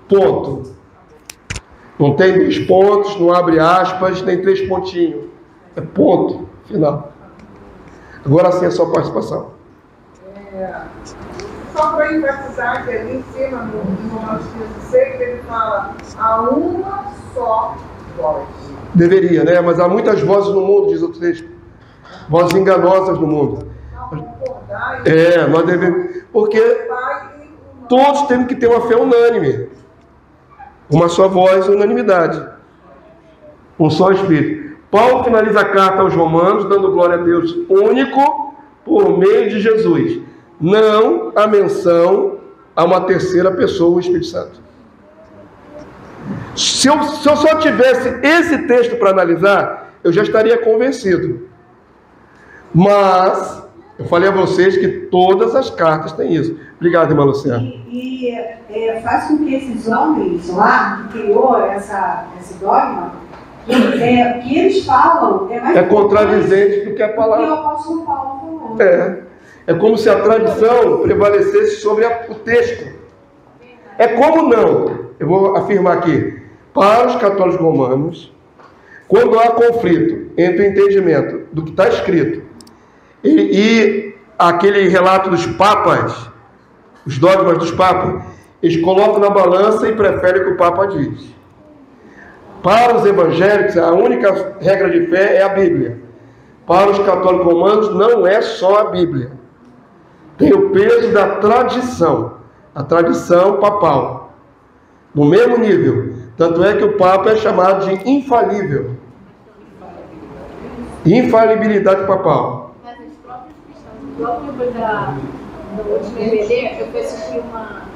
Ponto. Não tem 2 pontos, não abre aspas, nem 3 pontinhos. É ponto final. Agora sim a sua participação. Só para enfatizar que ali em cima, no Romanos 15:6, ele fala a uma só voz. Deveria, né? Mas há muitas vozes no mundo, diz o texto. Vozes enganosas no mundo. Nós devemos. Porque todos temos que ter uma fé unânime. Uma só voz, unanimidade. Um só Espírito. Paulo finaliza a carta aos Romanos, dando glória a Deus único por meio de Jesus. Não a menção a uma terceira pessoa, o Espírito Santo. Se eu só tivesse esse texto para analisar, eu já estaria convencido. Mas eu falei a vocês que todas as cartas têm isso. Obrigado, irmã Luciana. E faz com que esses homens lá, que criou esse dogma, que eles falam, mais contradizente do que a palavra. Que o apóstolo Paulo falou. É como se a tradição prevalecesse sobre o texto. É como não? Eu vou afirmar aqui. Para os católicos romanos, quando há conflito entre o entendimento do que está escrito e aquele relato dos papas, os dogmas dos papas, eles colocam na balança e preferem o que o Papa diz. Para os evangélicos, a única regra de fé é a Bíblia. Para os católicos romanos, não é só a Bíblia. Tem o peso da tradição, a tradição papal, no mesmo nível. Tanto é que o Papa é chamado de infalível. Infalibilidade papal. Mas os próprios cristãos, logo depois do último EBD, eu fui assistir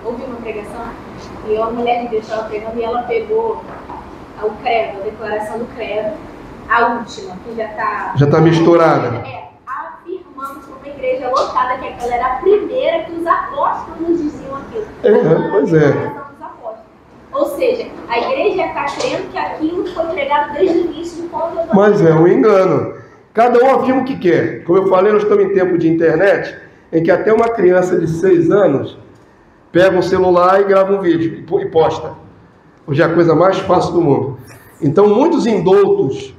ouvi uma pregação, e uma mulher de Deus estava pregando, e ela pegou o credo, a declaração do credo, a última, que já está misturada. Afirmando como uma igreja lotada, que aquela era a primeira que os apóstolos diziam aquilo. Pois é. Ou seja, a igreja está crendo que aquilo foi pregado desde o início de quando eu... Mas é um engano. Cada um afirma o que quer. Como eu falei, nós estamos em tempo de internet, em que até uma criança de 6 anos pega um celular e grava um vídeo e posta. Hoje é a coisa mais fácil do mundo. Então, muitos indoutos,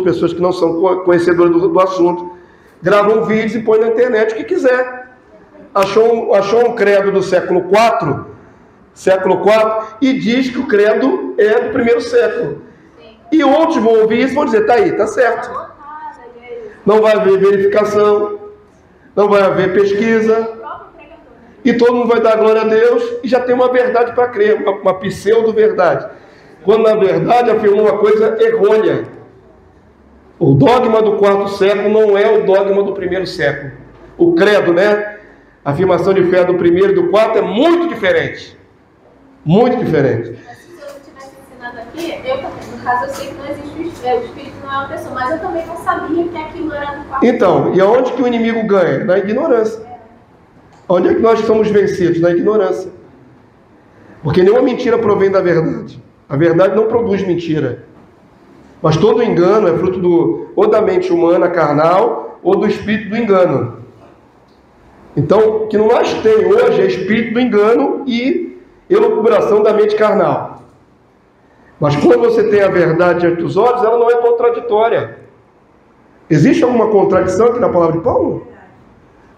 pessoas que não são conhecedoras do assunto, gravam vídeos e põem na internet o que quiser. Achou um credo do século IV, e diz que o credo é do primeiro século. E outros vão ouvir isso e vão dizer, tá aí, tá certo. Não vai haver verificação, não vai haver pesquisa, e todo mundo vai dar glória a Deus, e já tem uma verdade para crer, uma pseudo-verdade. Quando na verdade afirmou uma coisa errônea. O dogma do quarto século não é o dogma do primeiro século. O credo, né? A afirmação de fé do primeiro e do quarto é muito diferente. Muito diferente. Mas se eu tivesse ensinado aqui, no caso eu sei que não existe o espírito não é uma pessoa, mas eu também não sabia que aquilo era do quarto. Então, e aonde que o inimigo ganha? Na ignorância. Onde é que nós somos vencidos? Na ignorância. Porque nenhuma mentira provém da verdade. A verdade não produz mentira. Mas todo engano é fruto ou da mente humana carnal ou do espírito do engano. Então, o que nós temos hoje é espírito do engano e elucubração da mente carnal. Mas quando você tem a verdade diante dos olhos, ela não é contraditória. Existe alguma contradição aqui na palavra de Paulo?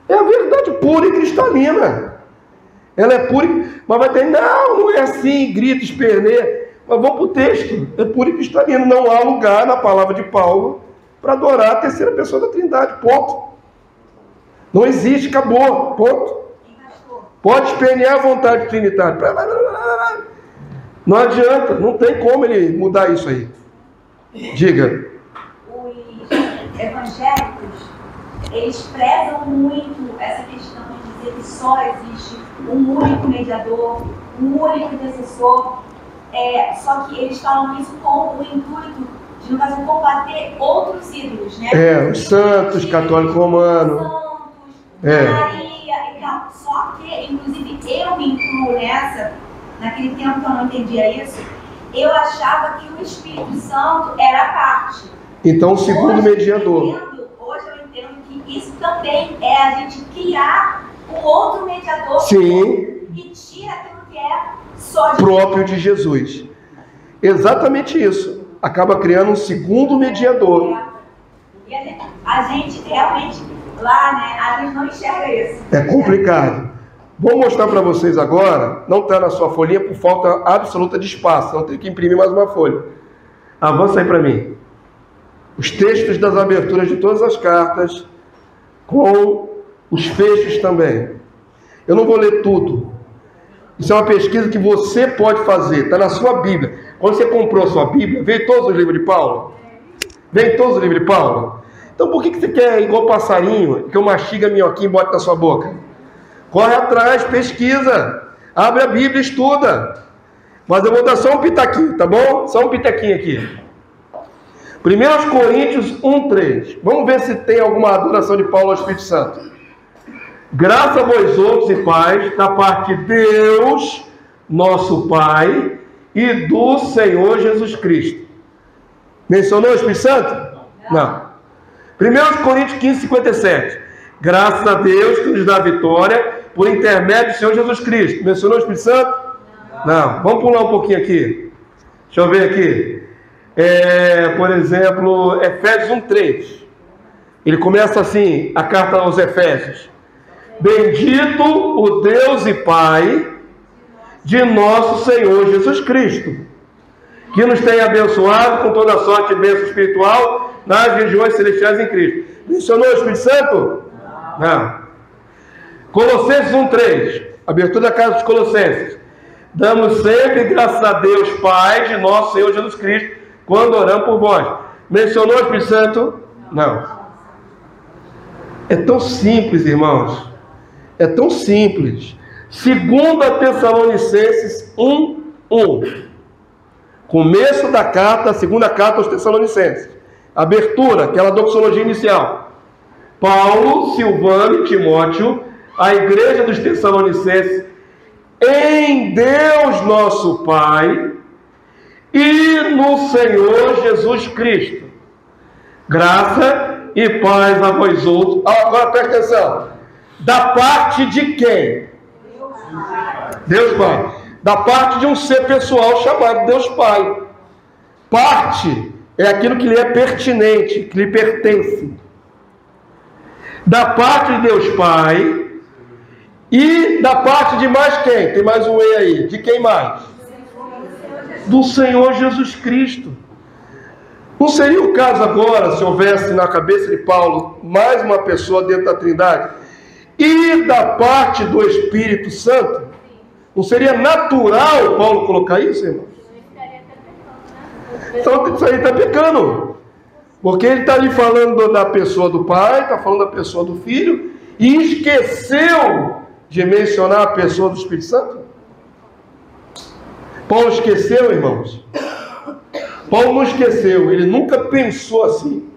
É a verdade pura e cristalina. Ela é pura, mas vai ter, não é assim, grita, esperneia. Mas vamos para o texto, é puro e cristalino. Não há lugar na palavra de Paulo para adorar a terceira pessoa da Trindade, ponto. Não existe, acabou, ponto. Pode espernear a vontade trinitária. Não adianta, não tem como ele mudar isso aí. Diga. Os evangélicos, eles prezam muito essa questão de dizer que só existe um único mediador, um único intercessor. Só que eles falam isso com o intuito de, no caso, combater outros ídolos, né? Os santos, católico romano. Maria e tal. Só que, inclusive, eu me incluo nessa, naquele tempo que eu não entendia isso, eu achava que o Espírito Santo era a parte. Então, o segundo mediador. Hoje eu entendo que isso também é a gente criar um outro mediador. Sim. E tira aquilo que é só de próprio de Jesus. Exatamente isso. Acaba criando um segundo mediador. E a gente realmente, lá, né, a gente não enxerga isso. É complicado. Vou mostrar para vocês agora, não está na sua folhinha por falta absoluta de espaço, não tem que imprimir mais uma folha. Avança aí para mim. Os textos das aberturas de todas as cartas, com os fechos também. Eu não vou ler tudo. Isso é uma pesquisa que você pode fazer, está na sua Bíblia. Quando você comprou a sua Bíblia, veio todos os livros de Paulo? Veio todos os livros de Paulo? Então por que você quer, igual passarinho, que eu mastiga a minhoquinha e bote na sua boca? Corre atrás, pesquisa, abre a Bíblia, estuda. Mas eu vou dar só um pitaquinho, tá bom? Só um pitaquinho aqui. 1 Coríntios 1:3. Vamos ver se tem alguma adoração de Paulo ao Espírito Santo. Graça a vós outros e paz, da parte de Deus, nosso Pai, e do Senhor Jesus Cristo. Mencionou o Espírito Santo? Não. 1 Coríntios 15:57. Graças a Deus que nos dá vitória por intermédio do Senhor Jesus Cristo. Mencionou o Espírito Santo? Não. Vamos pular um pouquinho aqui. Deixa eu ver aqui. Por exemplo, Efésios 1:3. Ele começa assim, a carta aos Efésios. Bendito o Deus e Pai de nosso Senhor Jesus Cristo, que nos tem abençoado com toda sorte de bênção espiritual nas regiões celestiais em Cristo. Mencionou o Espírito Santo? Não. Colossenses 1:3. Abertura da casa dos Colossenses. Damos sempre graças a Deus, Pai de nosso Senhor Jesus Cristo, quando oramos por vós. Mencionou o Espírito Santo? Não. É tão simples, irmãos. É tão simples. 2 Tessalonicenses 1:1. Começo da carta, a segunda carta aos Tessalonicenses. Abertura, aquela doxologia inicial. Paulo, Silvano e Timóteo, a igreja dos Tessalonicenses, em Deus nosso Pai e no Senhor Jesus Cristo. Graça e paz a vós outros. Agora presta atenção. Da parte de quem? Deus Pai. Da parte de um ser pessoal chamado Deus Pai. Parte é aquilo que lhe é pertinente, que lhe pertence. Da parte de Deus Pai e da parte de mais quem? Tem mais um E aí. De quem mais? Do Senhor Jesus Cristo. Não seria o caso agora, se houvesse na cabeça de Paulo mais uma pessoa dentro da Trindade e da parte do Espírito Santo? Não seria natural Paulo colocar isso, irmão? Então isso aí está pecando. Porque ele está ali falando da pessoa do Pai, está falando da pessoa do Filho e esqueceu de mencionar a pessoa do Espírito Santo? Paulo esqueceu, irmãos? Paulo não esqueceu, ele nunca pensou assim.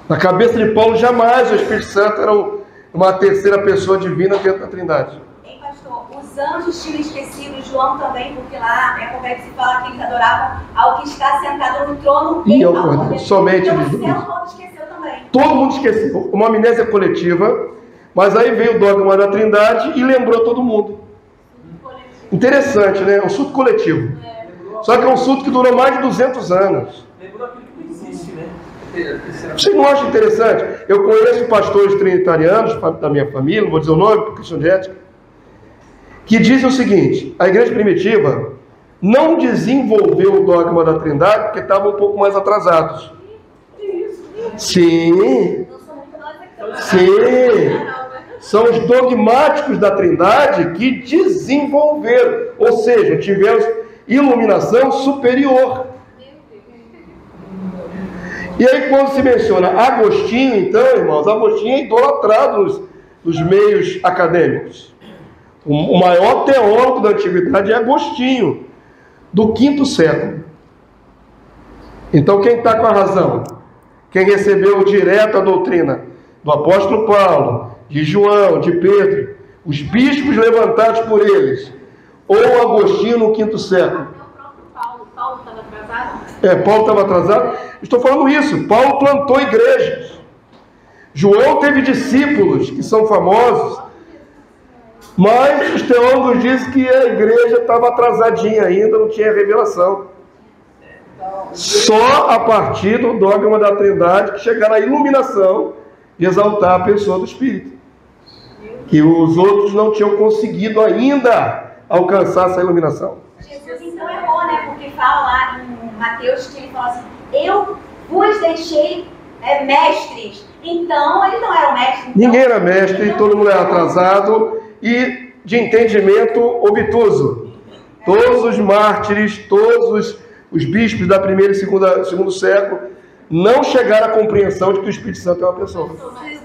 Na cabeça de Paulo, jamais o Espírito Santo era uma terceira pessoa divina dentro da Trindade. Hein, pastor? Os anjos tinham esquecido João também, porque lá é como é que se fala que eles adoravam ao que está sentado no trono e ao Cordeiro. Somente então, eles. o céu todo esqueceu também. Todo mundo esqueceu. Uma amnésia coletiva, mas aí veio o dogma da Trindade e lembrou todo mundo. Interessante, né? É um surto coletivo. Só que é um surto que durou mais de 200 anos. Vocês não acham interessante? Eu conheço pastores trinitarianos da minha família, não vou dizer o nome, por questão de ética, que dizem o seguinte: a igreja primitiva não desenvolveu o dogma da Trindade porque estavam um pouco mais atrasados. Sim. Sim. São os dogmáticos da Trindade que desenvolveram, ou seja, tiveram iluminação superior. E aí quando se menciona Agostinho, então, irmãos, Agostinho é idolatrado nos meios acadêmicos. O maior teólogo da antiguidade é Agostinho, do 5º século. Então quem está com a razão? Quem recebeu direto a doutrina do apóstolo Paulo, de João, de Pedro, os bispos levantados por eles, ou Agostinho no 5º século? Paulo estava atrasado? Paulo estava atrasado. Estou falando isso. Paulo plantou igrejas. João teve discípulos que são famosos, mas os teólogos dizem que a igreja estava atrasadinha ainda, não tinha revelação. Só a partir do dogma da Trindade que chegaram à iluminação de exaltar a pessoa do Espírito. Que os outros não tinham conseguido ainda alcançar essa iluminação. Jesus então errou, né? Porque fala lá em Mateus que ele fala assim: eu vos deixei mestres. Então ele não era o mestre. Então, ninguém era mestre, todo mundo era atrasado e de entendimento obtuso. Todos os mártires, todos os bispos da primeira e segundo século não chegaram à compreensão de que o Espírito Santo é uma pessoa.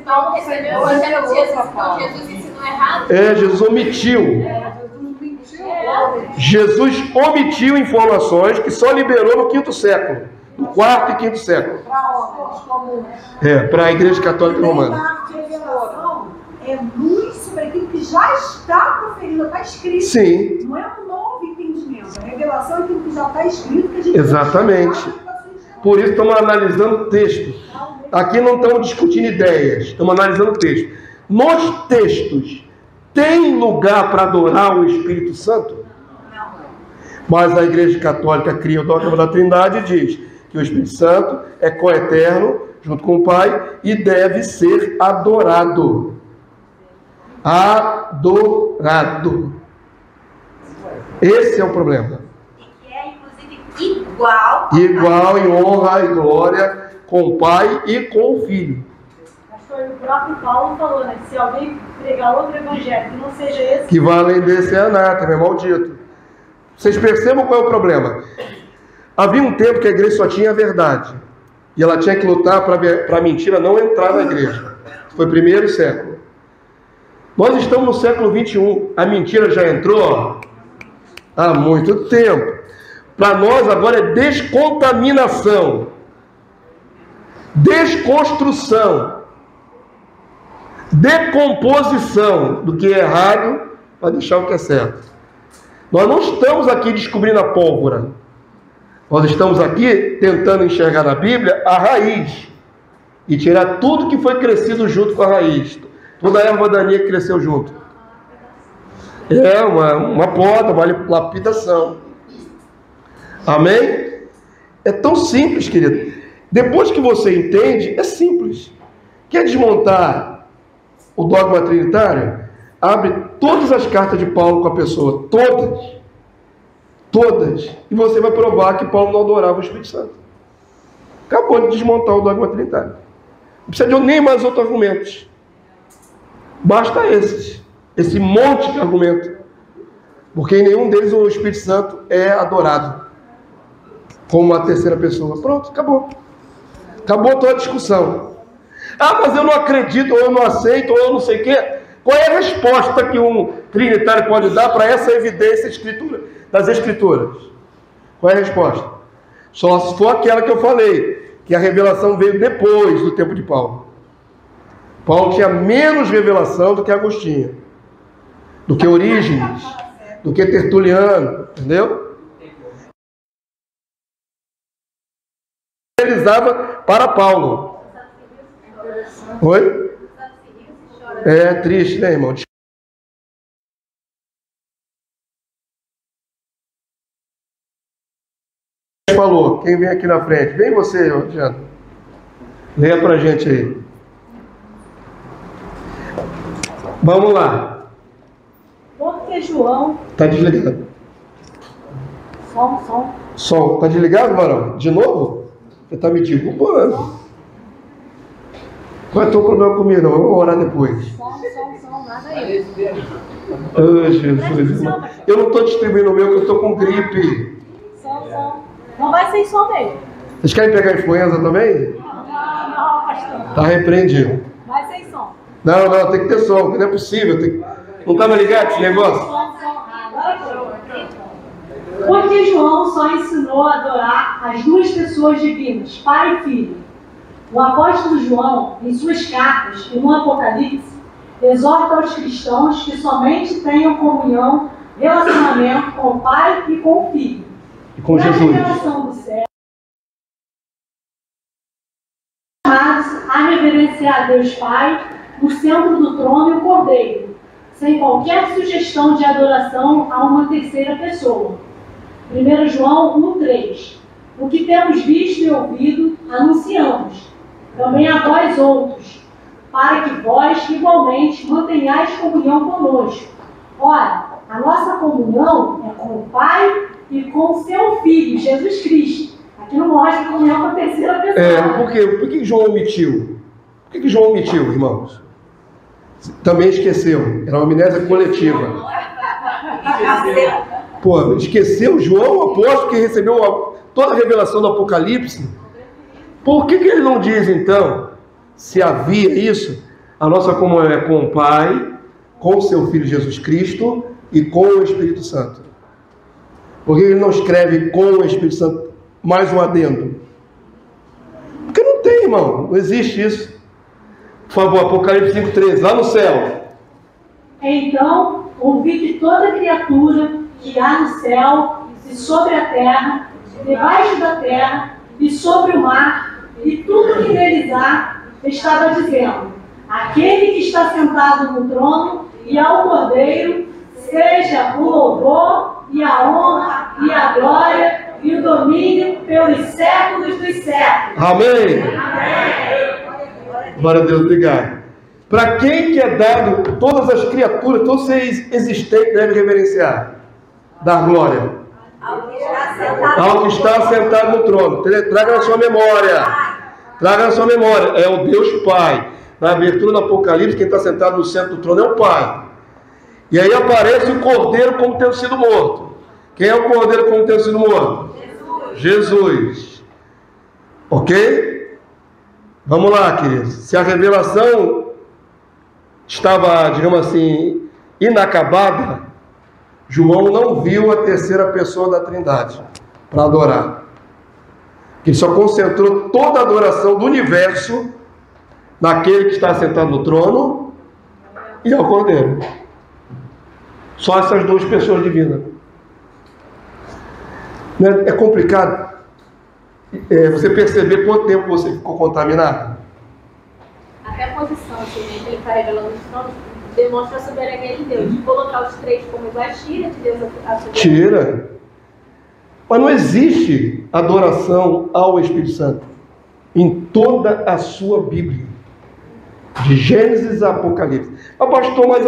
Paulo recebeu o evangelho de Jesus, então Jesus ensinou errado? Jesus omitiu. Jesus omitiu informações que só liberou no 5º século, no 4º e 5º século. Para a Igreja Católica Romana. A revelação é luz sobre aquilo que já está proferido, está escrito. Sim. Não é um novo entendimento. A revelação é aquilo que já está escrito. Que a gente exatamente. Por isso estamos analisando o texto. Aqui não estamos discutindo ideias, estamos analisando o texto. Nos textos, tem lugar para adorar o Espírito Santo? Mas a Igreja Católica cria o dogma da Trindade e diz que o Espírito Santo é coeterno, junto com o Pai, e deve ser adorado. Adorado. Esse é o problema. E que é, inclusive, igual em honra e glória com o Pai e com o Filho. Pastor, o próprio Paulo falou, né? Se alguém pregar outro evangelho que não seja esse, que vai além desse é anátema, é maldito. Vocês percebam qual é o problema? Havia um tempo que a igreja só tinha a verdade. E ela tinha que lutar para a mentira não entrar na igreja. Foi o 1º século. Nós estamos no século 21. A mentira já entrou há muito tempo. Para nós agora é descontaminação, desconstrução, decomposição do que é errado para deixar o que é certo. Nós não estamos aqui descobrindo a pólvora. Nós estamos aqui tentando enxergar na Bíblia a raiz e tirar tudo que foi crescido junto com a raiz. Toda a erva daninha que cresceu junto. É uma poda, uma lapidação. Amém? É tão simples, querido. Depois que você entende, é simples. Quer desmontar o dogma trinitário? Abre todas as cartas de Paulo com a pessoa. Todas. Todas. E você vai provar que Paulo não adorava o Espírito Santo. Acabou de desmontar o dogma trinitário. Não precisa de nem mais outros argumentos. Basta esses. Esse monte de argumento. Porque em nenhum deles o Espírito Santo é adorado como a terceira pessoa. Pronto, acabou. Acabou toda a discussão. Ah, mas eu não acredito, ou eu não aceito, ou eu não sei o quê. Qual é a resposta que um trinitário pode dar para essa evidência das Escrituras? Qual é a resposta? Só se for aquela que eu falei, que a revelação veio depois do tempo de Paulo. Paulo tinha menos revelação do que Agostinho, do que Orígenes, do que Tertuliano, entendeu? Realizava para Paulo. Oi? É triste, né, irmão? Falou, quem vem aqui na frente? Vem você, Diana. Leia pra gente aí. Vamos lá. Porque João... Tá desligado. Som. Tá desligado, varão? De novo? Você tá me derrubando. Qual é o teu problema comigo? Não, vamos orar depois. Nada aí. Oh, Jesus. Eu não estou distribuindo o meu, eu estou com gripe. Som. Não vai sem som mesmo. Vocês querem pegar influenza também? Não, pastor. Tá repreendido. Vai sem som. Não, tem que ter som, não é possível. Não estava ligado esse negócio? Porque João só ensinou a adorar as duas pessoas divinas, Pai e Filho. O apóstolo João, em suas cartas e no Apocalipse, exorta os cristãos que somente tenham comunhão, relacionamento com o Pai e com o Filho. E com Jesus. Na revelação do céu, chamados a reverenciar a Deus Pai no centro do trono e o Cordeiro, sem qualquer sugestão de adoração a uma terceira pessoa. 1 João 1,3. O que temos visto e ouvido, anunciamos, também a vós outros, para que vós igualmente mantenhais comunhão conosco. Ora, a nossa comunhão é com o Pai e com o seu Filho, Jesus Cristo. Aqui não mostra comunhão com a terceira pessoa. Por quê? Por que João omitiu? Por que João omitiu, irmãos? Também esqueceu. Era uma amnésia coletiva. Pô, esqueceu João, o apóstolo que recebeu toda a revelação do Apocalipse? Por que ele não diz, então, se havia isso, a nossa comunhão é com o Pai, com o seu Filho Jesus Cristo e com o Espírito Santo? Por que ele não escreve com o Espírito Santo mais um adendo? Porque não tem, irmão, não existe isso. Por favor, Apocalipse 5,13, lá no céu. Então, ouvi que toda criatura que há no céu e sobre a terra, debaixo da terra e sobre o mar, e tudo que neles há, estava dizendo: aquele que está sentado no trono e ao Cordeiro, seja o louvor e a honra e a glória e o domínio pelos séculos dos séculos. Amém. Amém. Glória a Deus, obrigado. Para quem que é dado todas as criaturas, todo ser existente deve reverenciar, dar glória ao que está sentado no trono. Traga na sua memória. Traga na sua memória. É o Deus Pai. Na abertura do Apocalipse, quem está sentado no centro do trono é o Pai. E aí aparece o Cordeiro como tendo sido morto. Quem é o Cordeiro como tendo sido morto? Jesus. Ok? Vamos lá, queridos. Se a revelação estava, digamos assim, inacabada, João não viu a terceira pessoa da Trindade para adorar. Ele só concentrou toda a adoração do universo naquele que está sentado no trono e ao Cordeiro. Só essas duas pessoas divinas. É complicado você perceber quanto tempo você ficou contaminado. Até a posição que ele carrega lá no trono demonstra a soberania de Deus. De colocar os três como iguais, tira de Deus a soberania. Tira. Mas não existe adoração ao Espírito Santo em toda a sua Bíblia, de Gênesis a Apocalipse. Mas pastor, mas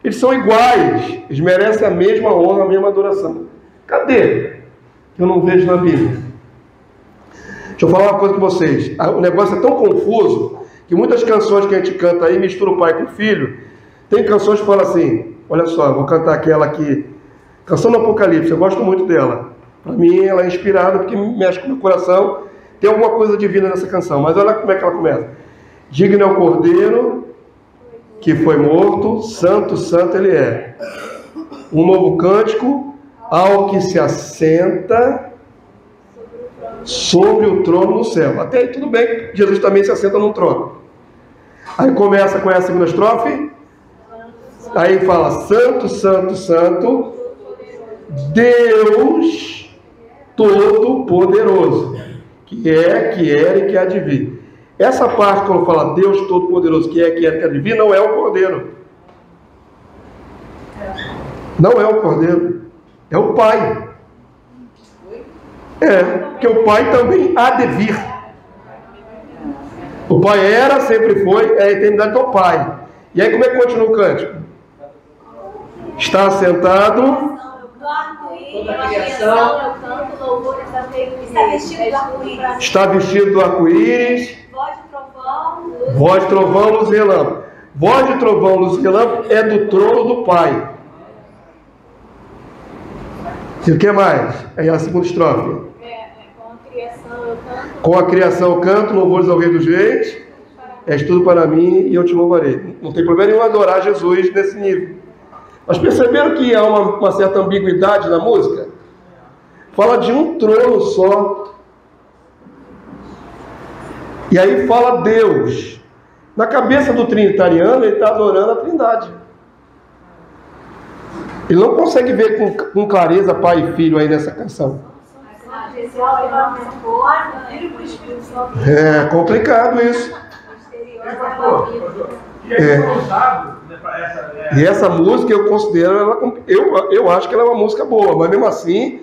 eles são iguais, eles merecem a mesma honra, a mesma adoração. Cadê? Eu não vejo na Bíblia. Deixa eu falar uma coisa com vocês. O negócio é tão confuso que muitas canções que a gente canta aí mistura o pai com o filho. Tem canções que falam assim, olha só, eu vou cantar aquela aqui, Canção do Apocalipse, eu gosto muito dela. Para mim ela é inspirada porque mexe com o meu coração. Tem alguma coisa divina nessa canção, mas olha como é que ela começa. Digno é o Cordeiro que foi morto, santo, santo ele é. Um novo cântico ao que se assenta sobre o trono no céu. Até aí tudo bem, Jesus também se assenta no trono. Aí começa com essa segunda estrofe. Aí fala, santo, santo, santo, Deus Todo-Poderoso, que é, que era e que há de vir. Essa parte, quando fala Deus Todo-Poderoso, que é, que era e que há de vir, não é o Cordeiro. Não é o Cordeiro, é o Pai. Porque o Pai também há de vir. O Pai era, sempre foi, é a eternidade do Pai. E aí como é que continua o cântico? Está assentado. Toda a criação, eu canto louvores a Deus. Está vestido do arco-íris. Voz de trovão. Voz de trovão, luz e relâmpago. Voz de trovão, luz e relâmpago é do trono do Pai. E o que mais? Aí a segunda estrofe. Com a criação eu canto. Com a criação eu canto, louvores ao Rei dos Reis. És tudo para mim e eu te louvarei. Não tem problema nenhum adorar Jesus nesse nível. Mas perceberam que há uma certa ambiguidade na música? Fala de um trono só. E aí fala Deus. Na cabeça do trinitariano, ele está adorando a Trindade. Ele não consegue ver com clareza pai e filho aí nessa canção. É complicado isso. E essa música eu considero ela, eu acho que ela é uma música boa, mas mesmo assim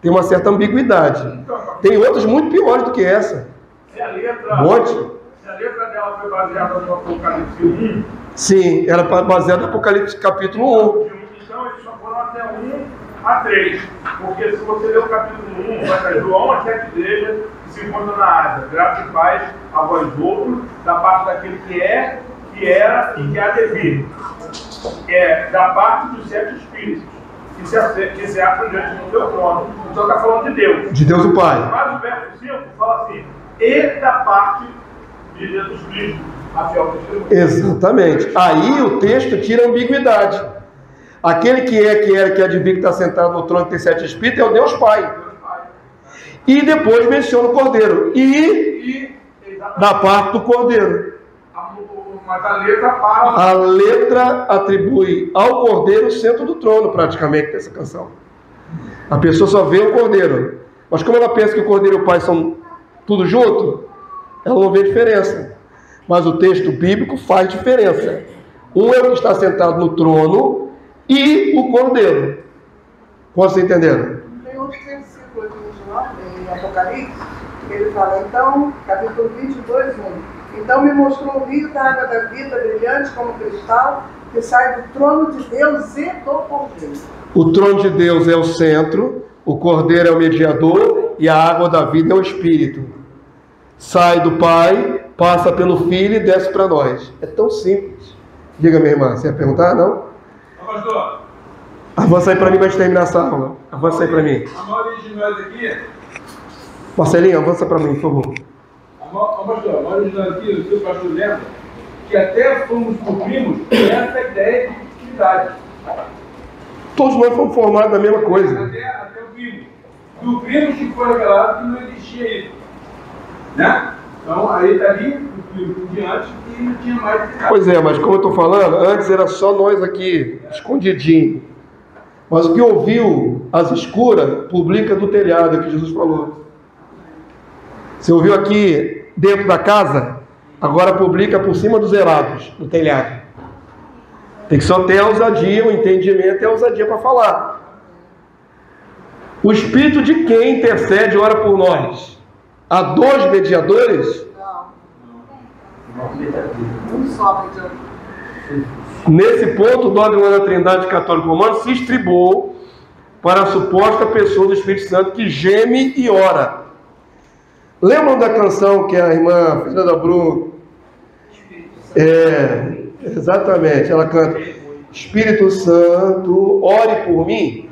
tem uma certa ambiguidade. Tem outras muito piores do que essa. Se a letra dela foi baseada no Apocalipse 1. Sim, era baseada no Apocalipse capítulo 1. Então eles só foram até 1 a 3. Porque se você ler o capítulo 1, vai estar João a 7 igrejas que se encontram na Ásia. Graça e paz a vós outros, da parte daquele que é, que era e que há de vir. Da parte dos 7 espíritos que se acham diante do teu trono. Então está falando de Deus. De Deus o Pai. Mas o verso 5 fala assim, e da parte de Jesus Cristo, a fiel testemunha. Exatamente. Aí o texto tira a ambiguidade. Aquele que é, que era, que há de vir, que está sentado no trono, que tem 7 espíritos, é o Deus Pai. E depois menciona o Cordeiro. E da parte do Cordeiro. Mas a letra fala... A letra atribui ao Cordeiro o centro do trono, praticamente, dessa canção. A pessoa só vê o Cordeiro. Mas como ela pensa que o Cordeiro e o Pai são tudo junto, ela não vê diferença. Mas o texto bíblico faz diferença. Um é o que está sentado no trono e o Cordeiro. Vocês entenderam? Tem outro versículo aqui em Apocalipse, que ele fala, então, capítulo 22, 1. Então me mostrou o rio da água da vida, brilhante como cristal, que sai do trono de Deus e do Cordeiro. O trono de Deus é o centro, o Cordeiro é o mediador e a água da vida é o Espírito. Sai do Pai, passa pelo Filho e desce para nós. É tão simples. Diga, minha irmã, você ia perguntar? Não? Pastor. Avança aí para mim para a gente terminar essa aula. Avança aí para mim. A maioria de nós aqui... Marcelinho, avança para mim, por favor. Pastor, a maioria de nós aqui, o seu pastor lembra, que até fomos cumprimos essa ideia de utilidade. Todos nós fomos formados na mesma coisa. Até o primo. Do primo que foi revelado que não existia isso. Né? Então, aí está ali, o primo por diante, e não tinha mais utilidade. Pois é, mas como eu estou falando, antes era só nós aqui, escondidinho. Mas o que ouviu às escuras, publica do telhado, é o que Jesus falou. Você ouviu aqui dentro da casa, agora publica por cima dos eirados, no telhado. Tem que só ter a ousadia, o entendimento e a ousadia para falar. O Espírito de quem intercede e ora por nós? Há dois mediadores? Um só mediador. Nesse ponto, o dogma da Trindade Católica Romana se estribou para a suposta pessoa do Espírito Santo que geme e ora. Lembram da canção que a irmã Fernanda Bruno... exatamente, ela canta: Espírito Santo, ore por mim.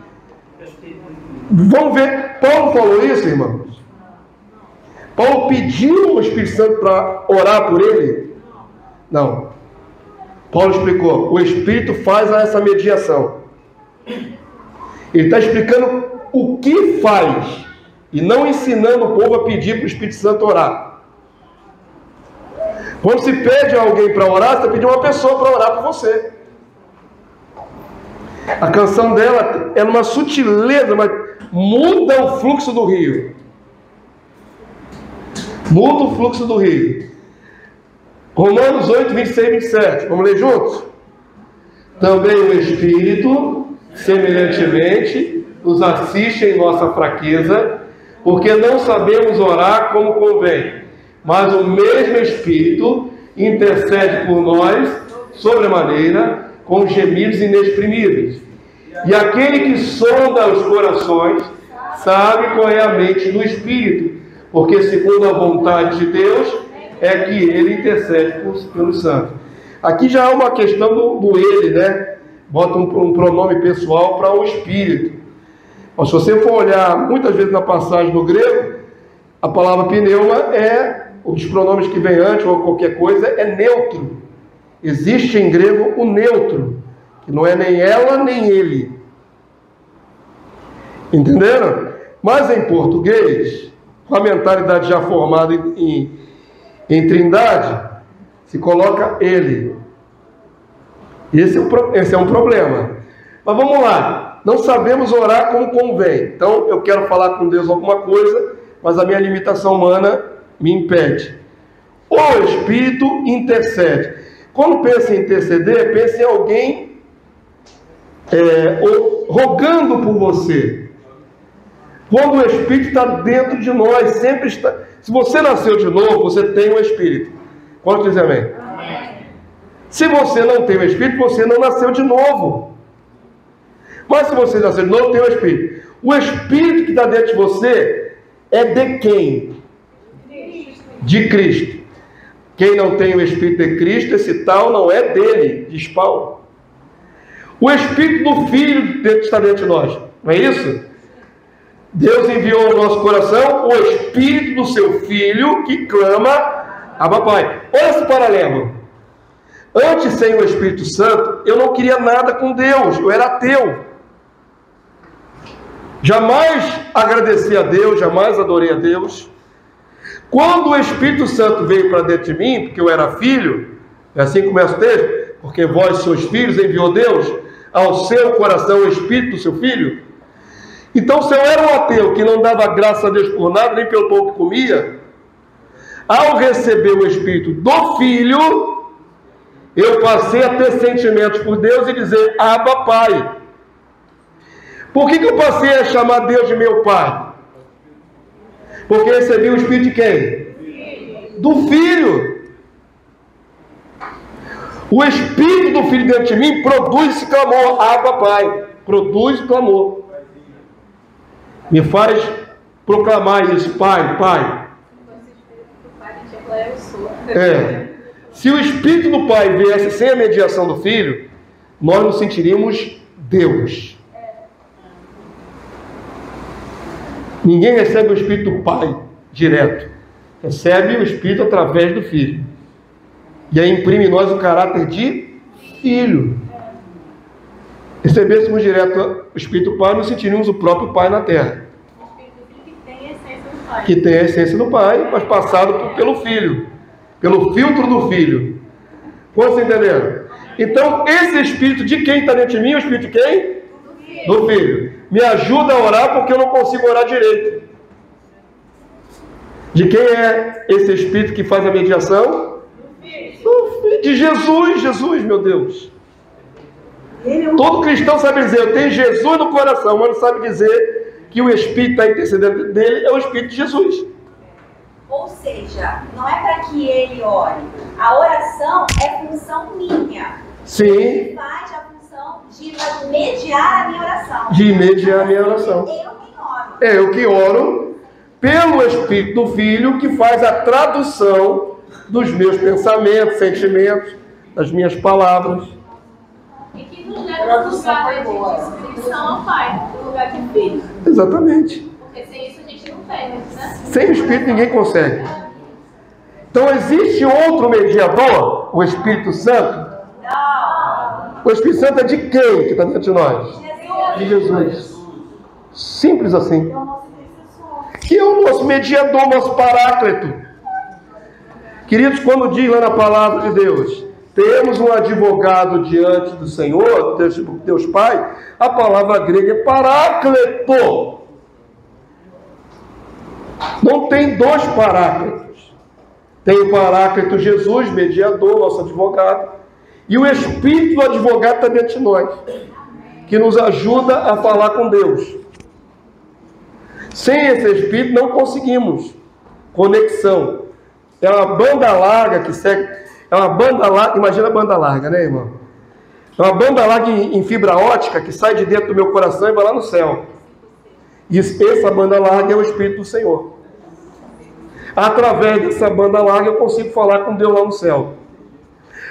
Vamos ver, Paulo falou isso, irmãos? Paulo pediu o Espírito Santo para orar por ele? Não. Paulo explicou: o Espírito faz essa mediação. Ele está explicando o que faz e não ensinando o povo a pedir para o Espírito Santo orar. Quando se pede a alguém para orar, você está pedindo uma pessoa para orar por você. A canção dela é uma sutileza, mas muda o fluxo do rio. Muda o fluxo do rio. Romanos 8, 26 e 27. Vamos ler juntos? Também o Espírito, semelhantemente, nos assiste em nossa fraqueza, porque não sabemos orar como convém. Mas o mesmo Espírito intercede por nós, sobremaneira, com gemidos inexprimíveis. E aquele que sonda os corações, sabe qual é a mente do Espírito, porque segundo a vontade de Deus, é que ele intercede pelos santos. Aqui já é uma questão do ele, né? Bota um pronome pessoal para o Espírito. Mas se você for olhar muitas vezes na passagem do grego, a palavra pneuma os pronomes que vem antes ou qualquer coisa é neutro. Existe em grego o neutro, que não é nem ela nem ele. Entenderam? Mas em português, com a mentalidade já formada em trindade, se coloca ele. Esse é um problema. Mas vamos lá. Não sabemos orar como convém. Então eu quero falar com Deus alguma coisa, mas a minha limitação humana me impede. O Espírito intercede. Quando pensa em interceder, pensa em alguém rogando por você. Quando o Espírito está dentro de nós, sempre está. Se você nasceu de novo, você tem o Espírito. Quantos dizem amém? Se você não tem o Espírito, você não nasceu de novo. Mas se você nasceu de novo, tem o Espírito. O Espírito que está dentro de você é de quem? De Cristo. Quem não tem o Espírito de Cristo, esse tal não é dele, diz Paulo. O Espírito do Filho está dentro de nós, não é isso? Deus enviou ao nosso coração o Espírito do seu Filho que clama: Abba Pai. Olha esse paralelo. Antes, sem o Espírito Santo, eu não queria nada com Deus, eu era ateu. Jamais agradeci a Deus, jamais adorei a Deus. Quando o Espírito Santo veio para dentro de mim, porque eu era filho, é assim que começa o texto: porque vós sois filhos, enviou Deus ao seu coração o Espírito do seu Filho. Então, se eu era um ateu que não dava graças a Deus por nada, nem pelo pão que comia, ao receber o Espírito do Filho, eu passei a ter sentimentos por Deus e dizer: Abba Pai. Por que eu passei a chamar Deus de meu Pai? Porque recebi o Espírito de quem? Do Filho. O Espírito do Filho dentro de mim produz esse clamor: Abba Pai. Produz clamor. Me faz proclamar isso: Pai, Pai. Se o Espírito do Pai viesse sem a mediação do Filho, nós nos sentiríamos Deus. Ninguém recebe o Espírito do Pai direto. Recebe o Espírito através do Filho. E aí imprime em nós o caráter de Filho. Recebêssemos direto o Espírito do Pai, nós sentiríamos o próprio Pai na terra. Que tem a essência do Pai, mas passado pelo Filho. Pelo filtro do Filho. Vocês entenderam? Então, esse Espírito de quem está dentro de mim? O Espírito de quem? Do Filho. Me ajuda a orar porque eu não consigo orar direito. De quem é esse Espírito que faz a mediação? De Jesus, Jesus, meu Deus. Todo cristão sabe dizer, eu tenho Jesus no coração, mas não sabe dizer que o Espírito está intercedendo dele, é o Espírito de Jesus. Ou seja, não é para que ele ore. A oração é função minha. Sim. Ele faz a função de mediar a minha oração. De mediar a minha oração. Eu quem oro. É eu que oro pelo Espírito do Filho que faz a tradução dos meus pensamentos, sentimentos, das minhas palavras. E que nos leva ao lugar de submissão ao Pai, no lugar de Filho. Exatamente. Porque sem isso a gente não tem, né? Sem o Espírito ninguém consegue. Então existe outro mediador, o Espírito Santo? Não. O Espírito Santo é de quem que está dentro de nós? Jesus. De Jesus. Simples assim. Que é o nosso mediador, nosso paráclito. Queridos, quando diz lá na palavra de Deus, temos um advogado diante do Senhor, Deus Pai, a palavra grega é paráclito. Não tem dois paráclitos. Tem o paráclito Jesus, mediador, nosso advogado, e o Espírito do advogado está dentro de nós, que nos ajuda a falar com Deus. Sem esse Espírito não conseguimos conexão. É uma banda larga que segue. É uma banda larga, imagina a banda larga, né, irmão? É uma banda larga em fibra ótica que sai de dentro do meu coração e vai lá no céu. E essa banda larga é o Espírito do Senhor. Através dessa banda larga eu consigo falar com Deus lá no céu.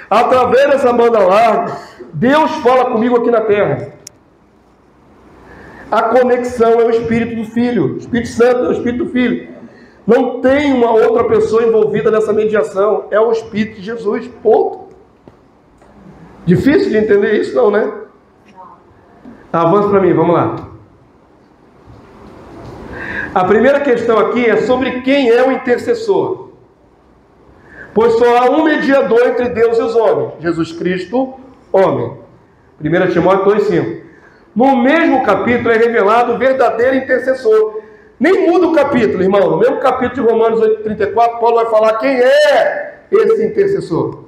Através dessa banda larga, Deus fala comigo aqui na terra. A conexão é o Espírito do Filho. O Espírito Santo é o Espírito do Filho. Não tem uma outra pessoa envolvida nessa mediação. É o Espírito de Jesus. Ponto. Difícil de entender isso, não, né? Avança para mim, vamos lá. A primeira questão aqui é sobre quem é o intercessor. Pois só há um mediador entre Deus e os homens. Jesus Cristo, homem. 1 Timóteo 2,5. No mesmo capítulo é revelado o verdadeiro intercessor. Nem muda o capítulo, irmão. No mesmo capítulo de Romanos 8,34, Paulo vai falar quem é esse intercessor.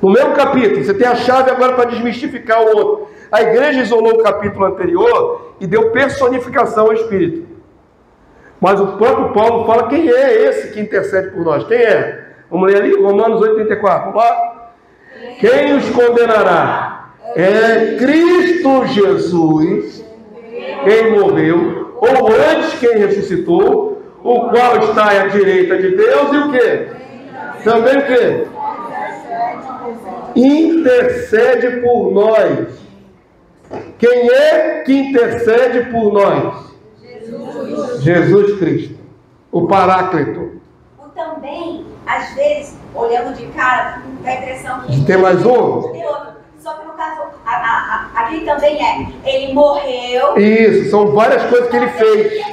No mesmo capítulo, você tem a chave agora para desmistificar o outro. A igreja isolou o capítulo anterior e deu personificação ao Espírito. Mas o próprio Paulo fala quem é esse que intercede por nós. Quem é? Vamos ler ali, Romanos 8,34. Vamos lá? Quem os condenará? É Cristo Jesus, quem morreu, ou antes quem ressuscitou, o qual está à direita de Deus, e o quê? Também o quê? Intercede por nós. Quem é que intercede por nós? Jesus Cristo, o Paráclito. O também, às vezes, olhando de cara, dá a impressão que... De ter mais um? Tem outro. Só que no caso, aquele também ele morreu. Isso, são várias coisas que ele fez.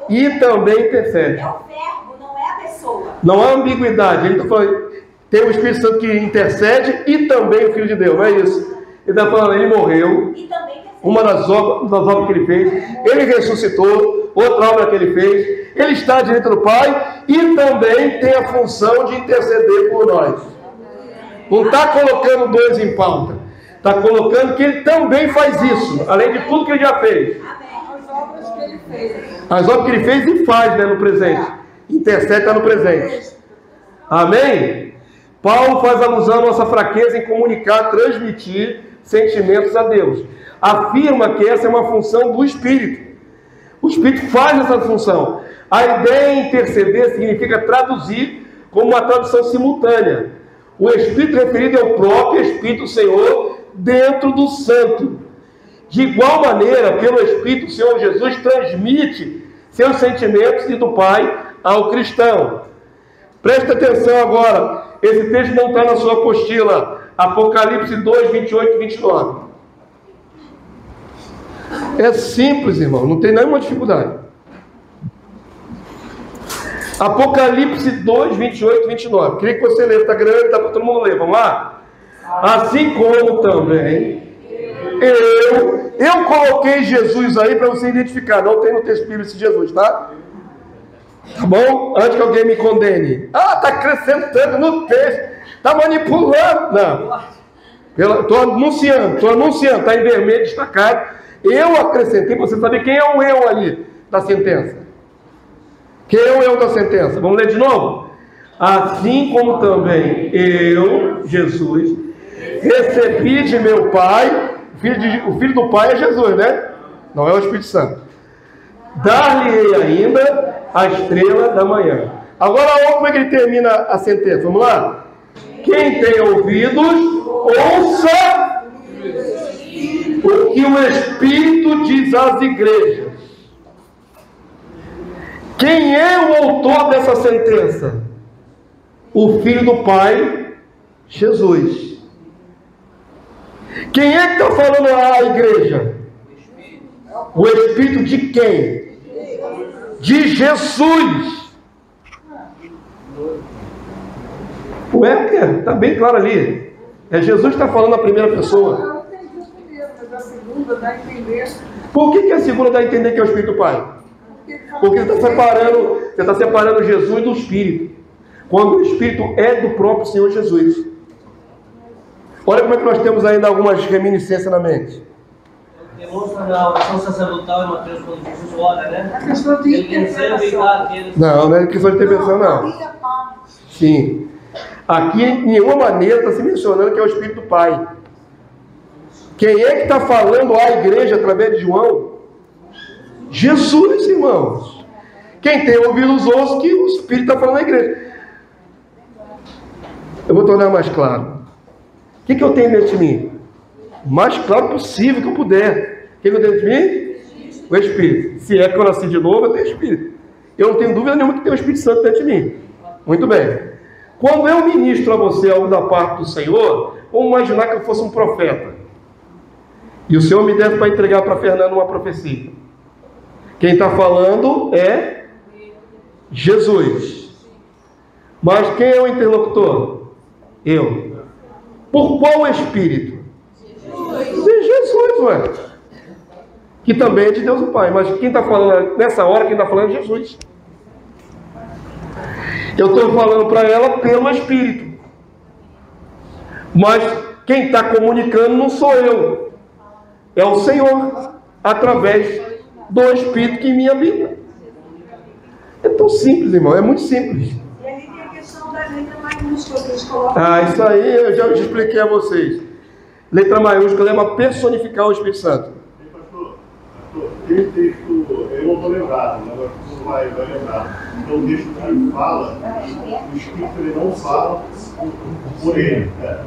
E também intercede. É o verbo, não é a pessoa. Não há ambiguidade. Ele está falando, tem o Espírito Santo que intercede e também o Filho de Deus, não é isso? Ele está falando, ele morreu. E também intercede. Uma das obras que ele fez. Ele ressuscitou, outra obra que ele fez. Ele está à direita do Pai e também tem a função de interceder por nós. Não está colocando dois em pauta. Está colocando que ele também faz isso, além de tudo que ele já fez. As obras que ele fez. As obras que ele fez e faz, né, no presente. Intercede, está no presente. Amém? Paulo faz alusão à nossa fraqueza em comunicar, transmitir sentimentos a Deus. Afirma que essa é uma função do Espírito. O Espírito faz essa função. A ideia em interceder significa traduzir como uma tradução simultânea. O Espírito referido é o próprio Espírito do Senhor dentro do Santo. De igual maneira, pelo Espírito, o Senhor Jesus transmite seus sentimentos e do Pai ao cristão. Preste atenção agora. Esse texto não está na sua apostila. Apocalipse 2, 28 e 29. É simples, irmão. Não tem nenhuma dificuldade. Apocalipse 2, 28 e 29. Queria que você lesse. Está grande, dá para todo mundo ler. Vamos lá? Assim como também Eu coloquei Jesus aí para você identificar. Não tem no texto bíblico esse Jesus, tá? Tá bom? Antes que alguém me condene. Ah, tá acrescentando no texto. Tá manipulando. Não. Estou anunciando. Tá em vermelho destacado. Eu acrescentei para você saber quem é o eu ali da sentença. Quem é o eu da sentença? Vamos ler de novo? Assim como também eu, Jesus, recebi de meu Pai, o filho do Pai é Jesus, né? Não é o Espírito Santo. Dar-lhe ainda a estrela da manhã. Agora olha como é que ele termina a sentença. Vamos lá? Quem tem ouvidos, ouça o que o Espírito diz às igrejas. Quem é o autor dessa sentença? O Filho do Pai, Jesus. Quem é que está falando à igreja? O Espírito de quem? De Jesus. Ué, está bem claro ali. É Jesus que está falando na primeira pessoa. Não tem isso primeiro, mas a segunda dá a entender. Por que a segunda dá a entender que é o Espírito do Pai? Porque você está separando Jesus do Espírito. Quando o Espírito é do próprio Senhor Jesus. Olha como é que nós temos ainda algumas reminiscências na mente. Demonstra na oração sacerdotal em Mateus, quando Jesus ora, né? A questão de interpretação. Não é questão de intervenção, não. Sim. Aqui, em nenhuma maneira, está se mencionando que é o Espírito do Pai. Quem é que está falando à igreja através de João? Jesus, irmãos. Quem tem ouvidos ouça que o Espírito está falando à igreja. Eu vou tornar mais claro. O que eu tenho dentro de mim? O mais claro possível que eu puder. O que eu tenho dentro de mim? O Espírito. Se é que eu nasci de novo, eu tenho Espírito. Eu não tenho dúvida nenhuma que tem o Espírito Santo dentro de mim. Muito bem. Quando eu ministro a você algo da parte do Senhor, vamos imaginar que eu fosse um profeta. E o Senhor me deve para entregar para Fernando uma profecia. Quem está falando é Jesus. Mas quem é o interlocutor? Eu. Por qual Espírito? De Jesus, ué. Que também é de Deus o Pai. Mas quem está falando nessa hora, quem está falando é Jesus. Eu estou falando para ela pelo Espírito. Mas quem está comunicando não sou eu. É o Senhor. Através do Espírito que em mim habita. É tão simples, irmão. É muito simples. E aí tem a questão da letra maiúscula que eles colocam. Isso aí eu já expliquei a vocês. Letra maiúscula é para personificar o Espírito Santo. Pastor, aquele texto, eu não estou lembrado, mas você vai lembrar. Então o texto que fala, o Espírito ele não fala por ele, né?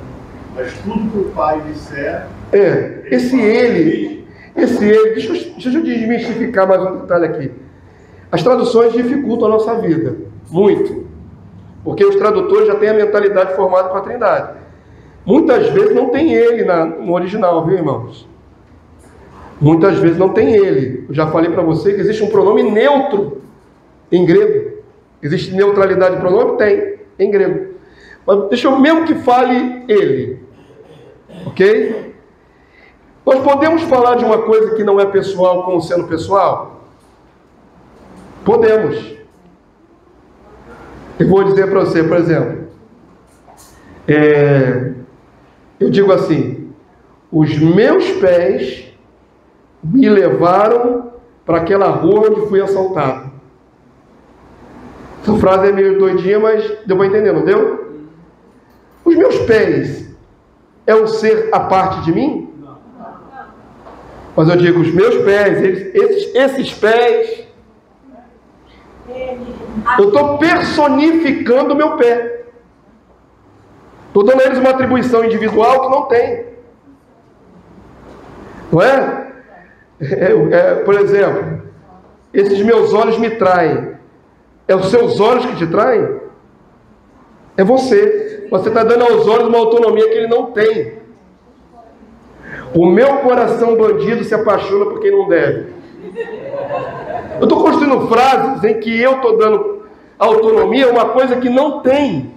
Mas tudo que o Pai disser... Esse ele, deixa eu desmistificar mais um detalhe aqui. As traduções dificultam a nossa vida, muito. Porque os tradutores já têm a mentalidade formada com a Trindade. Muitas vezes não tem ele no original, viu, irmãos? Muitas vezes não tem ele. Eu já falei para você que existe um pronome neutro em grego. Existe neutralidade de pronome? Tem, em grego. Mas deixa eu mesmo que fale ele. Ok? Nós podemos falar de uma coisa que não é pessoal como sendo pessoal? Podemos. Eu vou dizer para você, por exemplo, eu digo assim: os meus pés me levaram para aquela rua onde fui assaltado. Essa frase é meio doidinha, mas deu para entender, não deu? Os meus pés é um ser à parte de mim? Mas eu digo, os meus pés, esses pés, eu estou personificando o meu pé. Estou dando a eles uma atribuição individual que não tem. Não é? Por exemplo, esses meus olhos me traem. É os seus olhos que te traem? É você. Você está dando aos olhos uma autonomia que ele não tem. O meu coração bandido se apaixona por quem não deve. Eu estou construindo frases em que eu estou dando autonomia a uma coisa que não tem.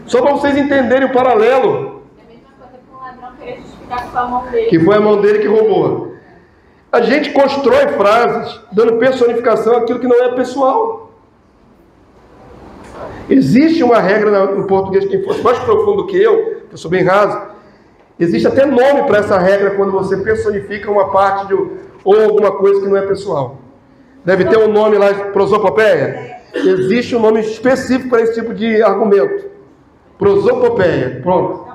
Só para vocês entenderem o paralelo. É a mesma coisa que um ladrão querer justificar que foi a mão dele. Que foi a mão dele que roubou. A gente constrói frases dando personificação àquilo que não é pessoal. Existe uma regra no português, quem fosse mais profundo que eu sou bem raso, existe até nome para essa regra quando você personifica uma parte ou alguma coisa que não é pessoal. Deve ter um nome lá, prosopopeia. Existe um nome específico para esse tipo de argumento. Prosopopeia. Pronto.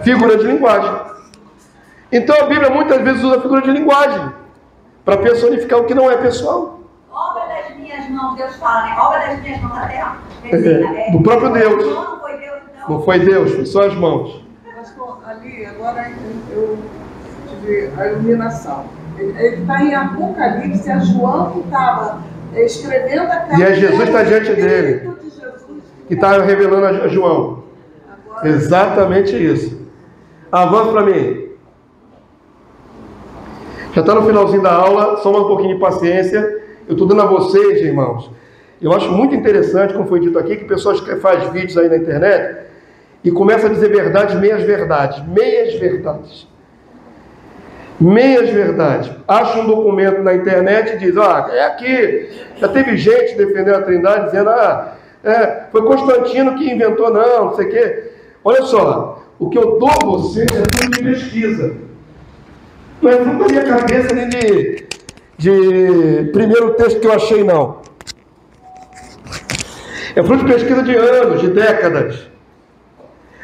Figura de linguagem. Então a Bíblia muitas vezes usa figura de linguagem para personificar o que não é pessoal. Obra das minhas mãos, Deus fala, né? Obra das minhas mãos na terra. Do próprio Deus. Não foi Deus, então. Não foi Deus, foi só as mãos. Pastor, ali, agora eu tive a iluminação. Ele está em Apocalipse, é João que estava escrevendo a carta. E é Jesus que está diante dele, que está revelando a João. Agora, exatamente isso. Avança para mim. Já está no finalzinho da aula, só um pouquinho de paciência. Eu estou dando a vocês, irmãos. Eu acho muito interessante, como foi dito aqui, que pessoas fazem vídeos aí na internet e começam a dizer verdades, meias verdades. Meias verdades. Meias verdades. Acha um documento na internet e diz, é aqui. Já teve gente defendendo a Trindade, dizendo, foi Constantino que inventou, não sei o quê. Olha só, o que eu dou a vocês é tudo de pesquisa. Não é fruto da minha cabeça nem de primeiro texto que eu achei, não. É fruto de pesquisa de anos, de décadas.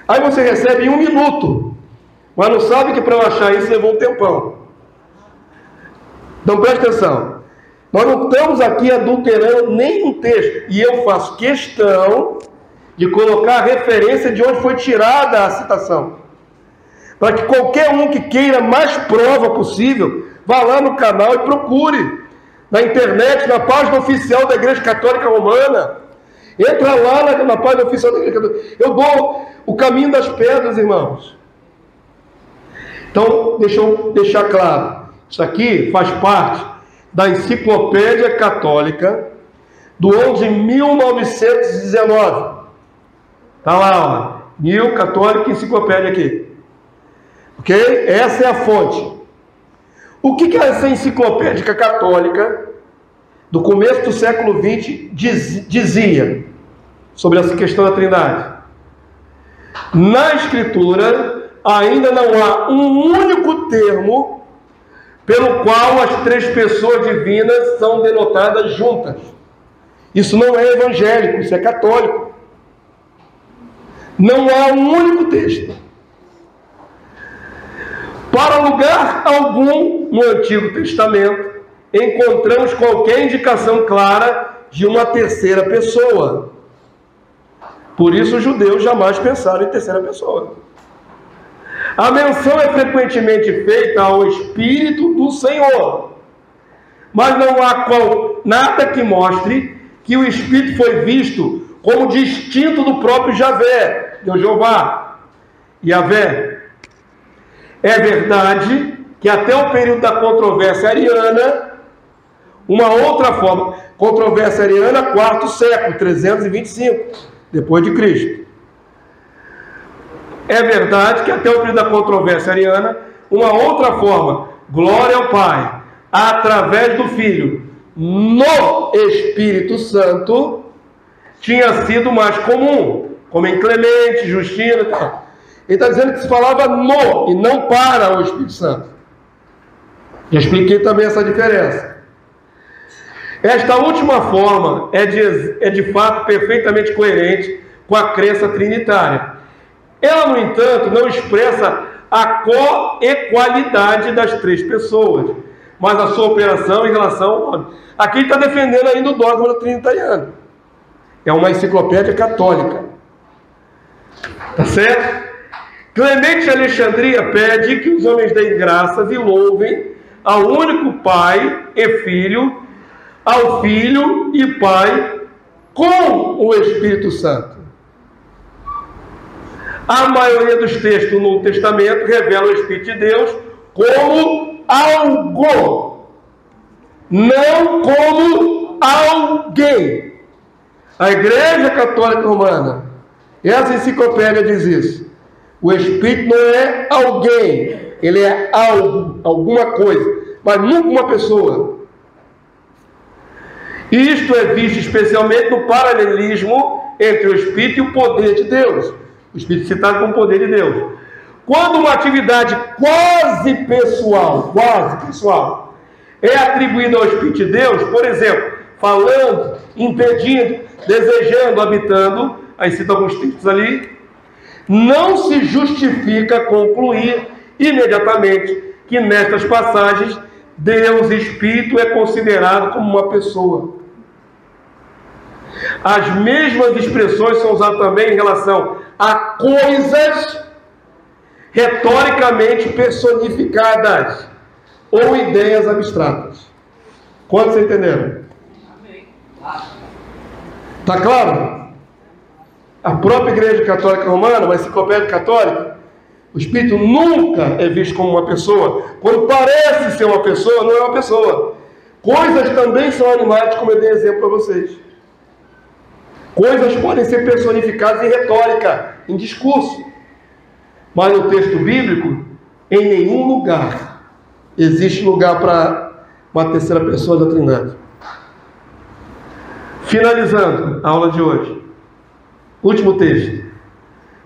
Aí você recebe em 1 minuto. Mas não sabe que para eu achar isso levou um tempão. Então preste atenção. Nós não estamos aqui adulterando nenhum texto. E eu faço questão de colocar a referência de onde foi tirada a citação. Para que qualquer um que queira mais prova possível, vá lá no canal e procure. Na internet, na página oficial da Igreja Católica Romana. Entra lá na página oficial da Igreja Católica. Eu dou o caminho das pedras, irmãos. Então, deixa eu deixar claro. Isso aqui faz parte da Enciclopédia Católica do ano de 1919. Está lá, ó. New Católica Enciclopédia aqui. Ok? Essa é a fonte. O que essa enciclopédia católica do começo do século XX dizia sobre essa questão da Trindade? Na Escritura ainda não há um único termo pelo qual as três pessoas divinas são denotadas juntas. Isso não é evangélico, isso é católico. Não há um único texto. Para lugar algum no Antigo Testamento encontramos qualquer indicação clara de uma terceira pessoa. Por isso os judeus jamais pensaram em terceira pessoa. A menção é frequentemente feita ao Espírito do Senhor, mas não há nada que mostre que o Espírito foi visto como distinto do próprio Javé, Deus Jeová, Yahvé. É verdade que até o período da controvérsia ariana, uma outra forma, controvérsia ariana, 4º século, 325, depois de Cristo. É verdade que até o período da controvérsia ariana, uma outra forma, glória ao Pai, através do Filho, no Espírito Santo, tinha sido mais comum, como em Clemente, Justino e tal. Ele está dizendo que se falava no e não para o Espírito Santo. Já expliquei também essa diferença. Esta última forma é de fato perfeitamente coerente com a crença trinitária. Ela, no entanto, não expressa a coequalidade das três pessoas, mas a sua operação em relação ao homem. Aqui ele está defendendo ainda o dogma trinitariano. É uma enciclopédia católica. Tá certo? Clemente de Alexandria pede que os homens deem graças e louvem ao único Pai e Filho, ao Filho e Pai com o Espírito Santo. A maioria dos textos no Novo Testamento revela o Espírito de Deus como algo, não como alguém. A Igreja Católica Romana, essa enciclopédia diz isso. O Espírito não é alguém, ele é algo, alguma coisa, mas nunca uma pessoa. Isto é visto especialmente no paralelismo entre o Espírito e o poder de Deus. O Espírito citado como poder de Deus. Quando uma atividade quase pessoal, é atribuída ao Espírito de Deus, por exemplo, falando, impedindo, desejando, habitando, aí cita alguns textos ali, não se justifica concluir imediatamente que nestas passagens Deus Espírito é considerado como uma pessoa. As mesmas expressões são usadas também em relação a coisas retoricamente personificadas ou ideias abstratas. Quantos entenderam? Está claro? A própria Igreja Católica Romana, uma enciclopédia católica, o Espírito nunca é visto como uma pessoa. Quando parece ser uma pessoa, não é uma pessoa. Coisas também são animais, como eu dei exemplo para vocês. Coisas podem ser personificadas em retórica, em discurso. Mas no texto bíblico, em nenhum lugar existe lugar para uma terceira pessoa da Trindade. Finalizando a aula de hoje. Último texto.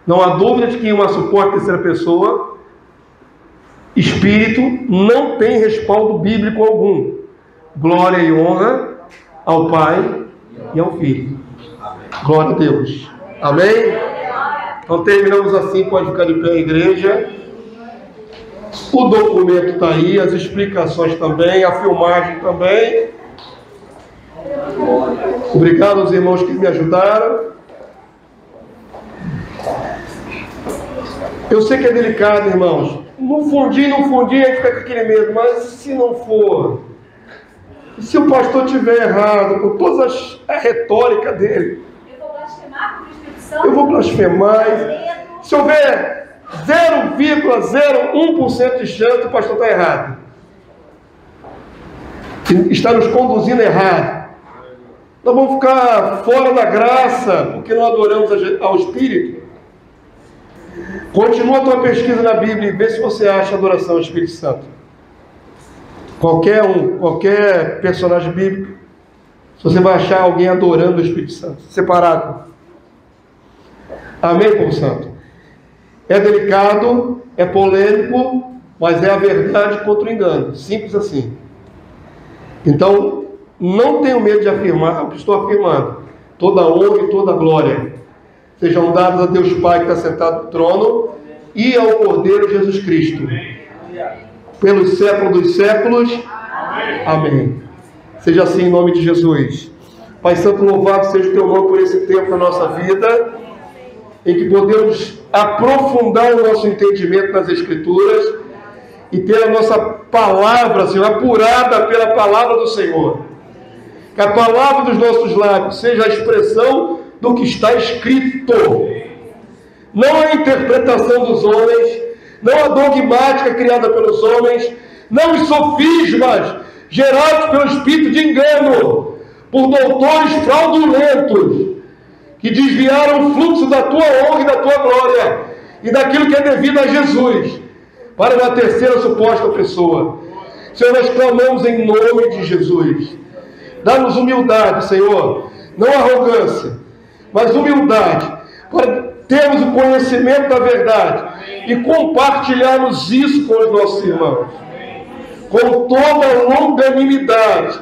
Não há dúvida de que uma suposta terceira pessoa, Espírito, não tem respaldo bíblico algum. Glória e honra ao Pai e ao Filho. Glória a Deus. Amém? Então terminamos assim, pode ficar de pé a igreja. O documento está aí, as explicações também, a filmagem também. Obrigado aos irmãos que me ajudaram. Eu sei que é delicado, irmãos. No fundinho, a gente fica com aquele medo, mas se não for, se o pastor estiver errado, com toda a retórica dele, eu vou blasfemar. Se houver 0,01% de chance, o pastor está errado. Está nos conduzindo errado. Nós vamos ficar fora da graça, porque não adoramos ao Espírito. Continua a tua pesquisa na Bíblia e vê se você acha adoração ao Espírito Santo. Qualquer personagem bíblico, se você vai achar alguém adorando o Espírito Santo, separado. Amém, povo santo? É delicado, é polêmico, mas é a verdade contra o engano. Simples assim. Então, não tenho medo de afirmar o que estou afirmando. Toda honra e toda glória sejam dados a Deus Pai que está sentado no trono e ao Cordeiro Jesus Cristo. Pelos séculos dos séculos. Amém. Seja assim em nome de Jesus. Pai Santo, louvado seja o teu nome por esse tempo na nossa vida, em que podemos aprofundar o nosso entendimento nas Escrituras e ter a nossa palavra, Senhor, apurada pela palavra do Senhor. Que a palavra dos nossos lábios seja a expressão do que está escrito. Não a interpretação dos homens, não a dogmática criada pelos homens, não os sofismas gerados pelo espírito de engano, por doutores fraudulentos, que desviaram o fluxo da tua honra e da tua glória, e daquilo que é devido a Jesus, para uma terceira suposta pessoa. Senhor, nós clamamos em nome de Jesus. Dá-nos humildade, Senhor, não arrogância, mas humildade, para termos o conhecimento da verdade e compartilharmos isso com os nossos irmãos, com toda longanimidade,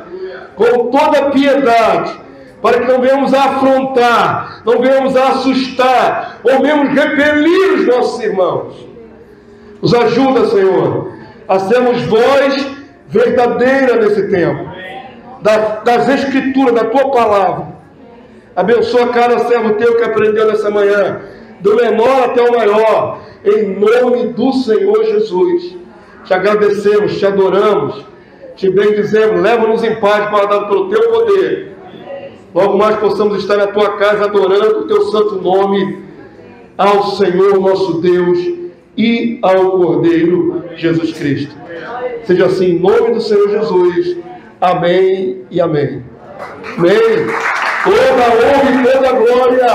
com toda piedade, para que não venhamos a afrontar, não venhamos a assustar, ou mesmo repelir os nossos irmãos. Nos ajuda, Senhor, a sermos voz verdadeira nesse tempo, das Escrituras, da Tua Palavra. Abençoa cada servo Teu que aprendeu nessa manhã, do menor até o maior, em nome do Senhor Jesus. Te agradecemos, Te adoramos, Te bendizemos, leva-nos em paz, guardado pelo Teu poder. Logo mais possamos estar na Tua casa adorando o Teu santo nome, ao Senhor nosso Deus e ao Cordeiro Jesus Cristo. Seja assim em nome do Senhor Jesus. Amém e amém. Amém. Toda honra e toda glória,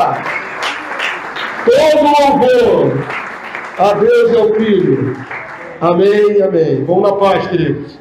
todo louvor A Deus e ao Filho. Amém, amém. Vamos na paz, queridos.